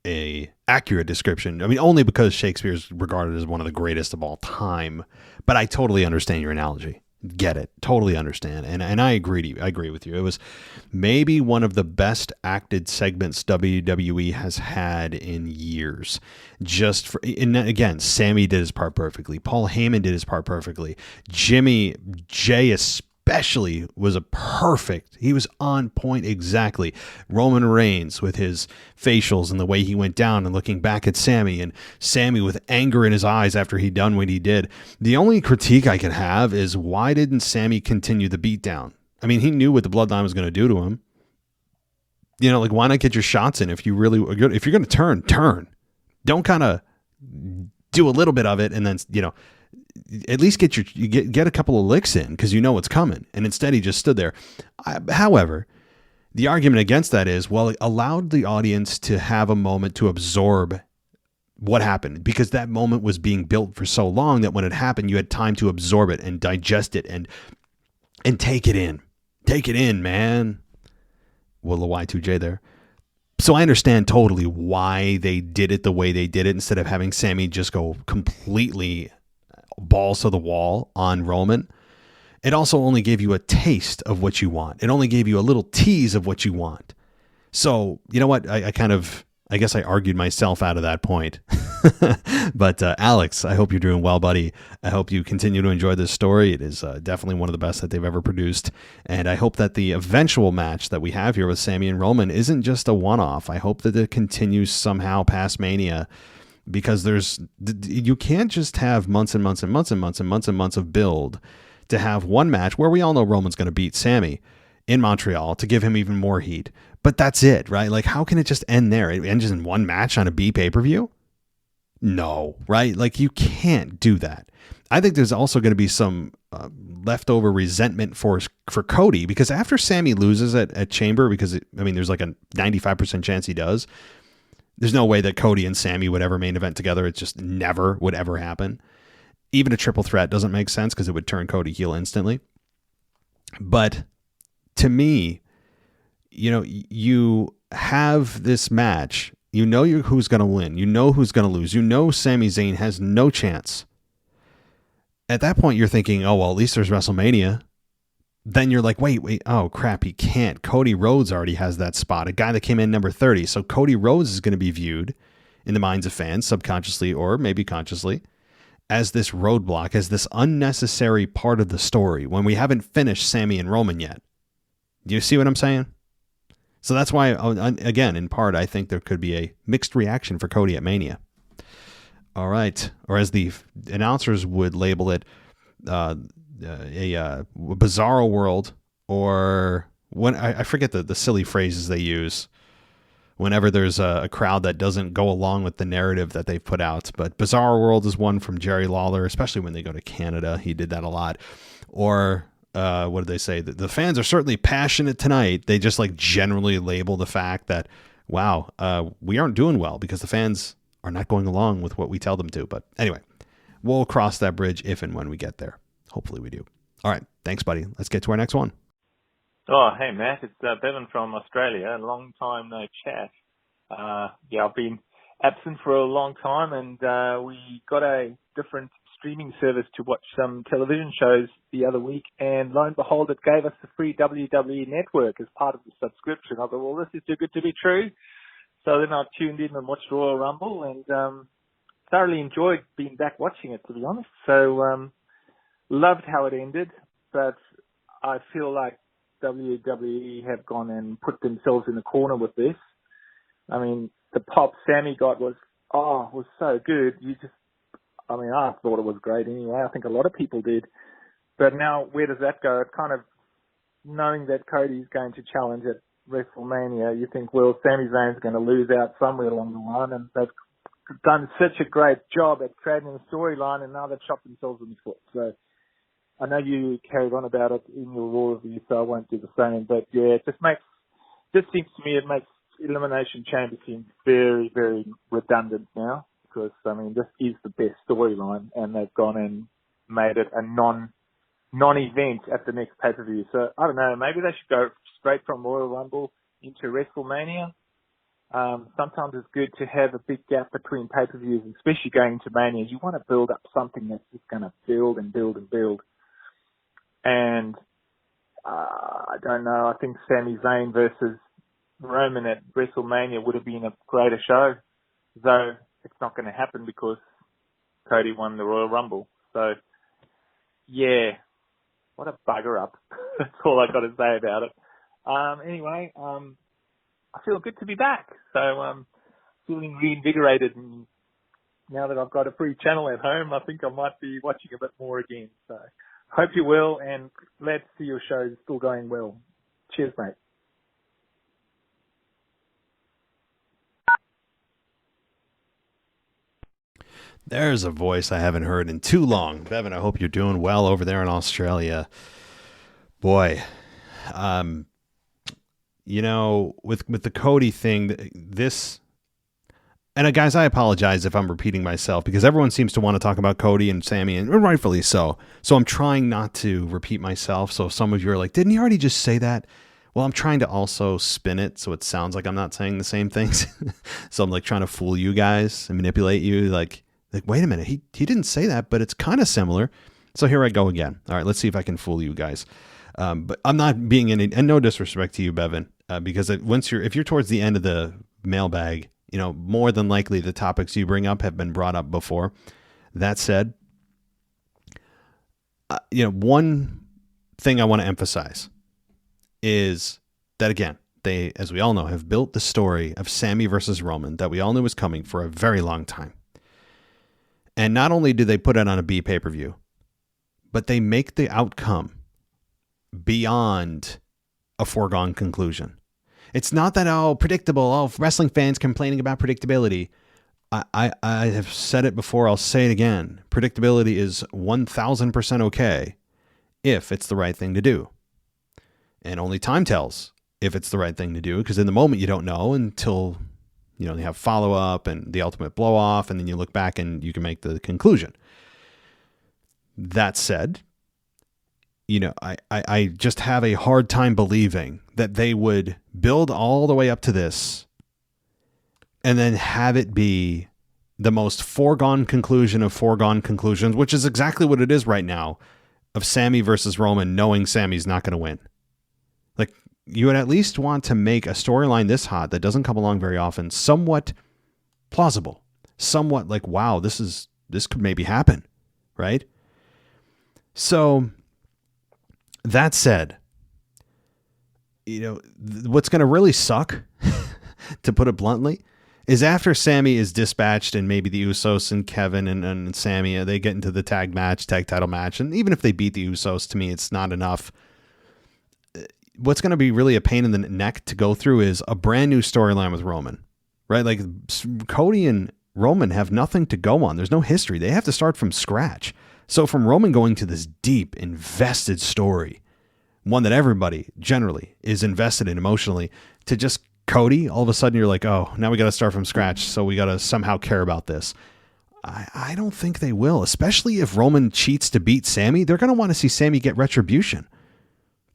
a accurate description. I mean, only because Shakespeare is regarded as one of the greatest of all time. But I totally understand your analogy. Get it. Totally understand. And I agree with you. It was maybe one of the best acted segments WWE has had in years. And again, Sami did his part perfectly. Paul Heyman did his part perfectly. Jay especially was he was on point exactly. Roman Reigns with his facials and the way he went down and looking back at Sami, and Sami with anger in his eyes after he'd done what he did. The only critique I could have is, why didn't Sami continue the beatdown? I mean, he knew what the bloodline was going to do to him. You know, like, why not get your shots in? If you're going to turn. Don't kind of do a little bit of it and then, you know, at least get a couple of licks in, because you know what's coming. And instead he just stood there. However, the argument against that is, well, it allowed the audience to have a moment to absorb what happened, because that moment was being built for so long that when it happened, you had time to absorb it and digest it and take it in. Take it in, man. Well, the Y2J there. So I understand totally why they did it the way they did it, instead of having Sami just go completely balls to the wall on Roman, it also only gave you a taste of what you want. It only gave you a little tease of what you want. So, you know what? I guess I argued myself out of that point. But Alex, I hope you're doing well, buddy. I hope you continue to enjoy this story. It is definitely one of the best that they've ever produced. And I hope that the eventual match that we have here with Sami and Roman isn't just a one-off. I hope that it continues somehow past Mania, because you can't just have months and months and months and months and months and months of build to have one match where we all know Roman's going to beat Sami in Montreal to give him even more heat. But that's it, right? Like, how can it just end there? It ends in one match on a B pay-per-view? No, right? Like, you can't do that. I think there's also going to be some leftover resentment for Cody, because after Sami loses at Chamber, because, there's like a 95% chance he does, there's no way that Cody and Sami would ever main event together. It just never would ever happen. Even a triple threat doesn't make sense because it would turn Cody heel instantly. But to me, you have this match. You know who's going to win. You know who's going to lose. You know Sami Zayn has no chance. At that point, you're thinking, oh, well, at least there's WrestleMania. Then you're like, wait, oh, crap, he can't. Cody Rhodes already has that spot, a guy that came in number 30. So Cody Rhodes is going to be viewed in the minds of fans, subconsciously or maybe consciously, as this roadblock, as this unnecessary part of the story when we haven't finished Sami and Roman yet. Do you see what I'm saying? So that's why, again, in part, I think there could be a mixed reaction for Cody at Mania. All right. Or as the announcers would label it, a bizarro world, or when I forget the silly phrases they use whenever there's a crowd that doesn't go along with the narrative that they've put out. But Bizarro World is one from Jerry Lawler, especially when they go to Canada. He did that a lot. Or what did they say? The fans are certainly passionate tonight. They just like generally label the fact that, wow, we aren't doing well because the fans are not going along with what we tell them to. But anyway, we'll cross that bridge if and when we get there. Hopefully we do. All right. Thanks, buddy. Let's get to our next one. Oh, hey, Matt. It's Bevan from Australia. A long time no chat. I've been absent for a long time, and we got a different streaming service to watch some television shows the other week, and lo and behold, it gave us the free WWE Network as part of the subscription. I thought, well, this is too good to be true. So then I tuned in and watched Royal Rumble, and thoroughly enjoyed being back watching it, to be honest. So loved how it ended, but I feel like WWE have gone and put themselves in the corner with this. I mean, the pop Sami got was so good. I thought it was great anyway. I think a lot of people did. But now, where does that go? It's kind of knowing that Cody's going to challenge at WrestleMania. You think, well, Sami Zayn's going to lose out somewhere along the line, and they've done such a great job at creating the storyline, and now they've shot themselves in the foot. So I know you carried on about it in your Raw review, so I won't do the same. But yeah, it just seems to me it makes Elimination Chamber seem very, very redundant now, because this is the best storyline, and they've gone and made it a non-event at the next pay-per-view. So I don't know, maybe they should go straight from Royal Rumble into WrestleMania. Sometimes it's good to have a big gap between pay-per-views, especially going into Mania. You want to build up something that's just going to build and build and build. And I don't know, I think Sami Zayn versus Roman at WrestleMania would have been a greater show, though it's not going to happen because Cody won the Royal Rumble. So, yeah, what a bugger up. That's all I got to say about it. Anyway, I feel good to be back. So, feeling reinvigorated. And now that I've got a free channel at home, I think I might be watching a bit more again. So, hope you will, and glad to see your show still going well. Cheers, mate. There's a voice I haven't heard in too long. Bevan, I hope you're doing well over there in Australia. Boy, with the Cody thing, this, and guys, I apologize if I'm repeating myself, because everyone seems to want to talk about Cody and Sami, and rightfully so. So I'm trying not to repeat myself. So if some of you are like, didn't he already just say that? Well, I'm trying to also spin it so it sounds like I'm not saying the same things. So I'm like trying to fool you guys and manipulate you. Like, Like, wait a minute, he didn't say that, but it's kind of similar. So here I go again. All right, let's see if I can fool you guys. But I'm not being and no disrespect to you, Bevan, because if you're towards the end of the mailbag, more than likely the topics you bring up have been brought up before. That said, one thing I want to emphasize is that, again, they, as we all know, have built the story of Sami versus Roman that we all knew was coming for a very long time. And not only do they put it on a B pay-per-view, but they make the outcome beyond a foregone conclusion. It's not that, predictable, wrestling fans complaining about predictability. I have said it before, I'll say it again. Predictability is 1,000% okay if it's the right thing to do. And only time tells if it's the right thing to do, because in the moment you don't know until you have follow-up and the ultimate blow-off, and then you look back and you can make the conclusion. That said, I just have a hard time believing that they would build all the way up to this and then have it be the most foregone conclusion of foregone conclusions, which is exactly what it is right now, of Sami versus Roman, knowing Sami's not going to win. Like, you would at least want to make a storyline this hot that doesn't come along very often somewhat plausible, somewhat like, wow, this could maybe happen, right? So that said, what's going to really suck, to put it bluntly, is after Sami is dispatched and maybe the Usos and Kevin and Sami, they get into the tag title match. And even if they beat the Usos, to me, it's not enough. What's going to be really a pain in the neck to go through is a brand new storyline with Roman, right? Like, Cody and Roman have nothing to go on. There's no history. They have to start from scratch. So from Roman going to this deep, invested story, one that everybody generally is invested in emotionally, to just Cody, all of a sudden you're like, oh, now we got to start from scratch. So we got to somehow care about this. I don't think they will, especially if Roman cheats to beat Sami. They're going to want to see Sami get retribution.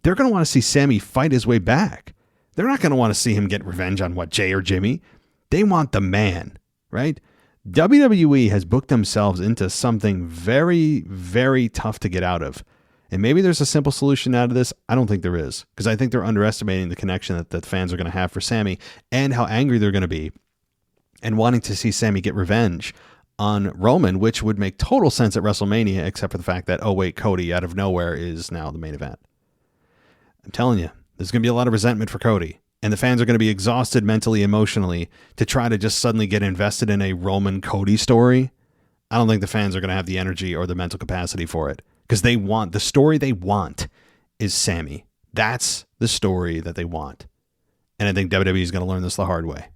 They're going to want to see Sami fight his way back. They're not going to want to see him get revenge on Jay or Jimmy. They want the man, right? WWE has booked themselves into something very, very tough to get out of. And maybe there's a simple solution out of this. I don't think there is, because I think they're underestimating the connection that fans are going to have for Sami and how angry they're going to be and wanting to see Sami get revenge on Roman, which would make total sense at WrestleMania, except for the fact that, oh wait, Cody out of nowhere is now the main event. I'm telling you, there's going to be a lot of resentment for Cody, and the fans are going to be exhausted mentally, emotionally, to try to just suddenly get invested in a Roman Cody story. I don't think the fans are going to have the energy or the mental capacity for it, because the story they want is Sami. That's the story that they want. And I think WWE is going to learn this the hard way.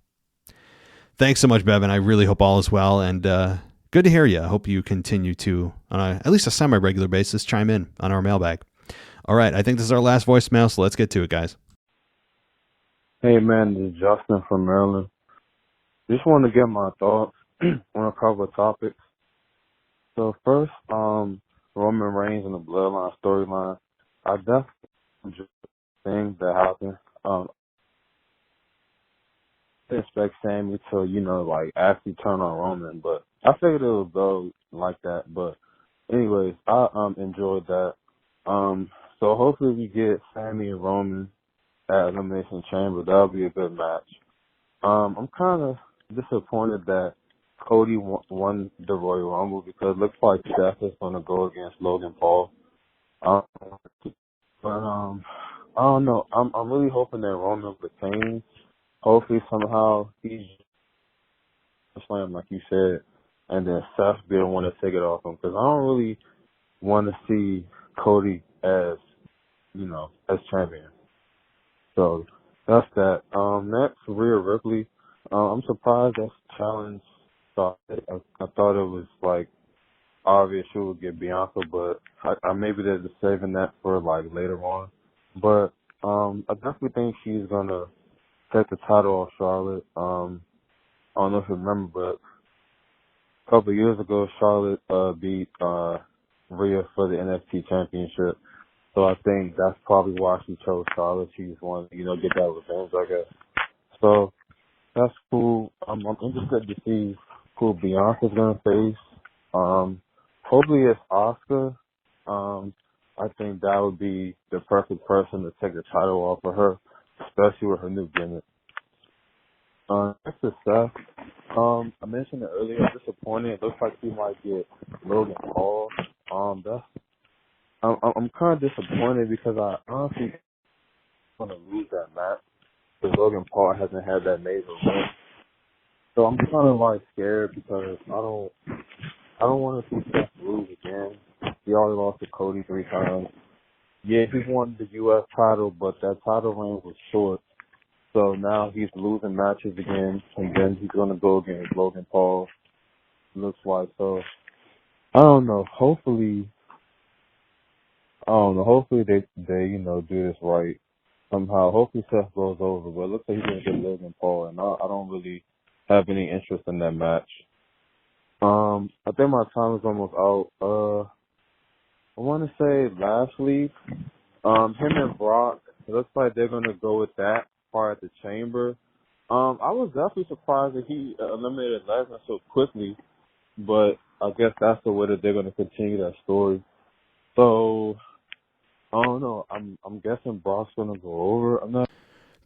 Thanks so much, Bevan. I really hope all is well, and good to hear you. I hope you continue to, on at least a semi-regular basis, chime in on our mailbag. All right, I think this is our last voicemail, so let's get to it, guys. Hey, man, this is Justin from Maryland. Just wanted to get my thoughts on a couple of topics. So first, Roman Reigns and the Bloodline storyline. I definitely enjoyed the things that happened. I didn't expect Sami to, actually turn on Roman, but I figured it would go like that. But anyways, I enjoyed that. So hopefully we get Sami and Roman at Elimination Chamber. That'll be a good match. I'm kind of disappointed that Cody won the Royal Rumble, because it looks like Seth is going to go against Logan Paul. But I don't know. I'm really hoping that Roman retains. Hopefully somehow he's slam, like you said, and then Seth be the one to take it off him, because I don't really want to see Cody as champion. So that's that. Next, Rhea Ripley. I'm surprised that's challenge started. I thought it was obvious she would get Bianca, but I maybe they're just saving that for later on. But I definitely think she's gonna take the title off Charlotte. I don't know if you remember, but a couple of years ago, Charlotte beat Rhea for the NXT Championship. So I think that's probably why she chose Charlotte. She just wanted to, get that revenge, I guess. So that's cool. I'm interested to see who Bianca's going to face. hopefully it's Asuka. I think that would be the perfect person to take the title off of her, especially with her new gimmick. Next is Seth. I mentioned it earlier. I'm disappointed. It looks like he might get Logan Paul. I'm kind of disappointed because I honestly want to lose that match because Logan Paul hasn't had that major win. So I'm kind of like scared because I don't want to see Seth lose again. He already lost to Cody 3 times. Yeah, he won the U.S. title, but that title reign was short. So now he's losing matches again, and then he's going to go against Logan Paul. Looks like so. I don't know. Hopefully they do this right somehow. Hopefully Seth goes over, but it looks like he's going to get Logan Paul, and I don't really have any interest in that match. I think my time is almost out. I want to say Lashley, him and Brock. It looks like they're going to go with that part at the Chamber. I was definitely surprised that he eliminated Lesnar so quickly, but I guess that's the way that they're going to continue that story. So I don't know. I'm guessing Brock's going to go over. I'm not.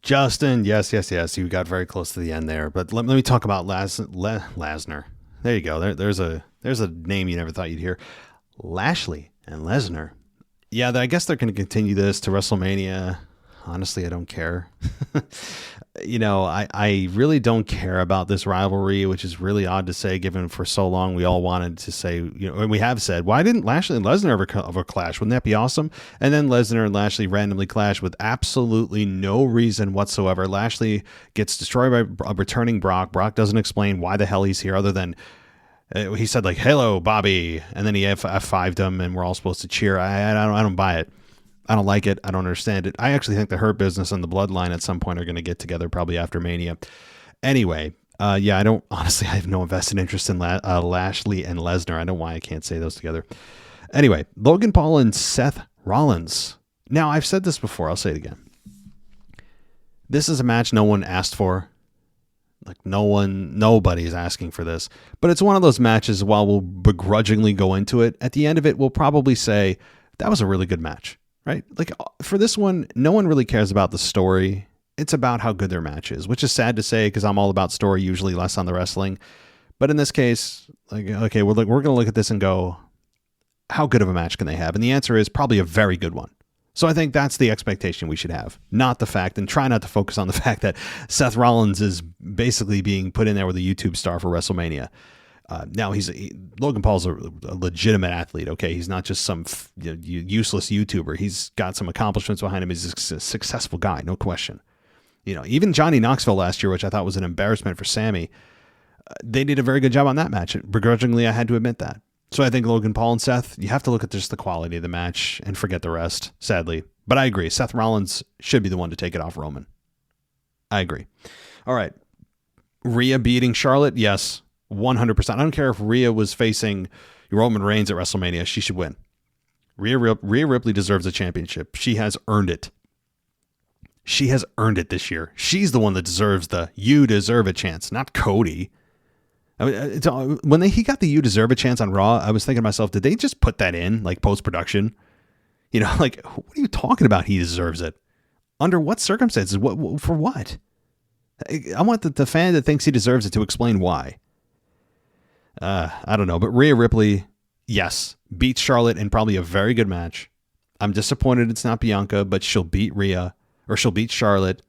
Justin, yes. You got very close to the end there, but let me talk about Lesnar. There you go. There's a name you never thought you'd hear. Lashley and Lesnar. Yeah, I guess they're going to continue this to WrestleMania. Honestly, I don't care. I really don't care about this rivalry, which is really odd to say, given for so long we all wanted to say, and we have said, why didn't Lashley and Lesnar ever clash? Wouldn't that be awesome? And then Lesnar and Lashley randomly clash with absolutely no reason whatsoever. Lashley gets destroyed by returning Brock. Brock doesn't explain why the hell he's here other than he said like, "Hello, Bobby," and then he F5'd him, and we're all supposed to cheer. I don't buy it. I don't like it. I don't understand it. I actually think the Hurt Business and the Bloodline at some point are going to get together, probably after Mania. Anyway, I have no vested interest in Lashley and Lesnar. I don't know why I can't say those together. Anyway, Logan Paul and Seth Rollins. Now, I've said this before. I'll say it again. This is a match no one asked for. Like nobody's asking for this, but it's one of those matches. While we'll begrudgingly go into it, at the end of it, we'll probably say that was a really good match, right? Like for this one, no one really cares about the story. It's about how good their match is, which is sad to say because I'm all about story, usually less on the wrestling. But in this case, like, okay, we're going to look at this and go, how good of a match can they have? And the answer is probably a very good one. So I think that's the expectation we should have, not the fact, and try not to focus on the fact that Seth Rollins is basically being put in there with a YouTube star for WrestleMania. Now Logan Paul's a legitimate athlete. Okay, he's not just some useless YouTuber. He's got some accomplishments behind him. He's a successful guy, no question. Even Johnny Knoxville last year, which I thought was an embarrassment for Sami, they did a very good job on that match. Begrudgingly, I had to admit that. So I think Logan Paul and Seth, you have to look at just the quality of the match and forget the rest, sadly. But I agree. Seth Rollins should be the one to take it off Roman. I agree. All right. Rhea beating Charlotte? Yes, 100%. I don't care if Rhea was facing Roman Reigns at WrestleMania. She should win. Rhea Ripley deserves a championship. She has earned it. She has earned it this year. She's the one that deserves the you deserve a chance, not Cody. I mean, when he got the "You Deserve a Chance" on Raw, I was thinking to myself, did they just put that in like post-production? Like, what are you talking about? He deserves it. Under what circumstances? What for what? I want the fan that thinks he deserves it to explain why. I don't know, but Rhea Ripley, yes, beats Charlotte in probably a very good match. I'm disappointed it's not Bianca, but she'll beat Rhea, or she'll beat Charlotte.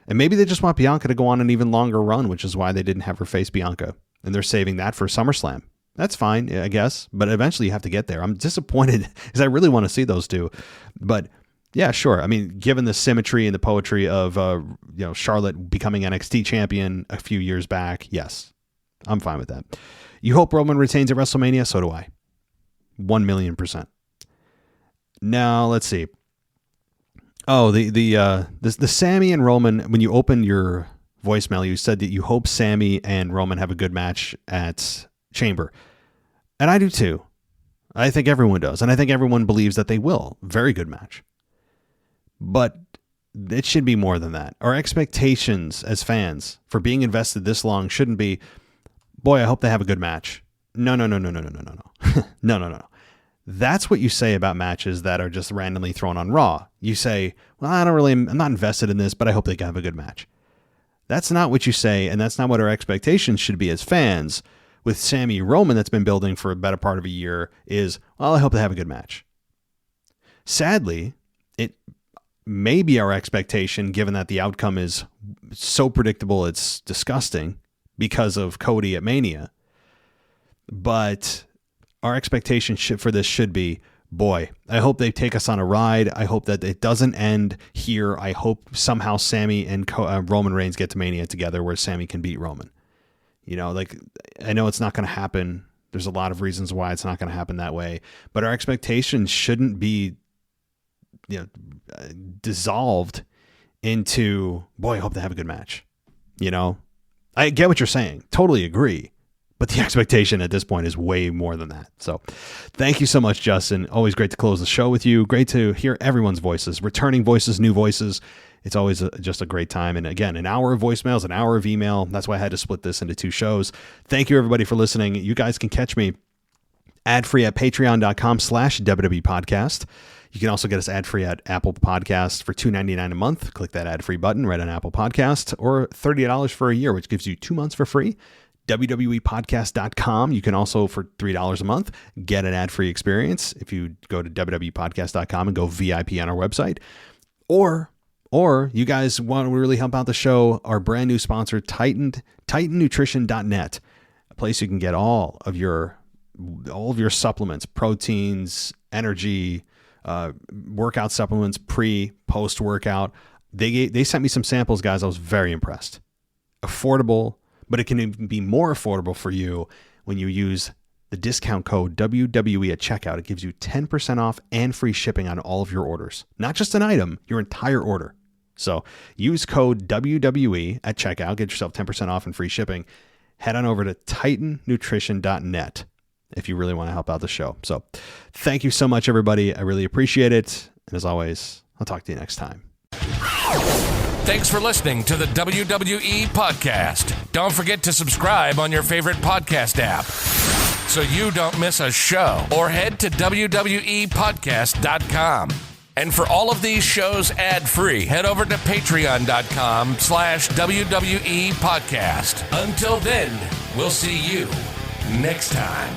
And maybe they just want Bianca to go on an even longer run, which is why they didn't have her face Bianca. And they're saving that for SummerSlam. That's fine, I guess. But eventually you have to get there. I'm disappointed because I really want to see those two. But yeah, sure. I mean, given the symmetry and the poetry of Charlotte becoming NXT champion a few years back, yes, I'm fine with that. You hope Roman retains at WrestleMania? So do I. 1,000,000%. Now, let's see. Oh, the Sami and Roman, when you opened your voicemail, you said that you hope Sami and Roman have a good match at Chamber. And I do too. I think everyone does. And I think everyone believes that they will. Very good match. But it should be more than that. Our expectations as fans for being invested this long shouldn't be, boy, I hope they have a good match. No. No. That's what you say about matches that are just randomly thrown on Raw. You say, well, I'm not invested in this, but I hope they can have a good match. That's not what you say, and that's not what our expectations should be as fans. With Sami Roman, that's been building for a better part of a year, is, well, I hope they have a good match. Sadly, it may be our expectation, given that the outcome is so predictable it's disgusting because of Cody at Mania. But our expectation for this should be, boy, I hope they take us on a ride. I hope that it doesn't end here. I hope somehow Sami and Roman Reigns get to Mania together where Sami can beat Roman. You know, like, I know it's not going to happen. There's a lot of reasons why it's not going to happen that way. But our expectations shouldn't be, dissolved into, boy, I hope they have a good match. You know, I get what you're saying. Totally agree. But the expectation at this point is way more than that. So thank you so much, Justin. Always great to close the show with you. Great to hear everyone's voices, returning voices, new voices. It's always just a great time. And again, an hour of voicemails, an hour of email. That's why I had to split this into 2 shows. Thank you, everybody, for listening. You guys can catch me ad-free at patreon.com/WWE podcast. You can also get us ad-free at Apple Podcast for $2.99 a month. Click that ad-free button right on Apple Podcast, or $30 for a year, which gives you 2 months for free. WWEpodcast.com. You can also, for $3 a month, get an ad-free experience if you go to WWEpodcast.com and go VIP on our website. Or you guys want to really help out the show, our brand new sponsor, TitanNutrition.net, a place you can get all of your supplements, proteins, energy, workout supplements, post-workout. They sent me some samples, guys. I was very impressed. Affordable, but it can even be more affordable for you when you use the discount code WWE at checkout. It gives you 10% off and free shipping on all of your orders. Not just an item, your entire order. So use code WWE at checkout. Get yourself 10% off and free shipping. Head on over to TitanNutrition.net if you really want to help out the show. So thank you so much, everybody. I really appreciate it. And as always, I'll talk to you next time. Thanks for listening to the WWE Podcast. Don't forget to subscribe on your favorite podcast app so you don't miss a show, or head to WWEpodcast.com. And for all of these shows ad-free, head over to patreon.com/WWE Podcast. Until then, we'll see you next time.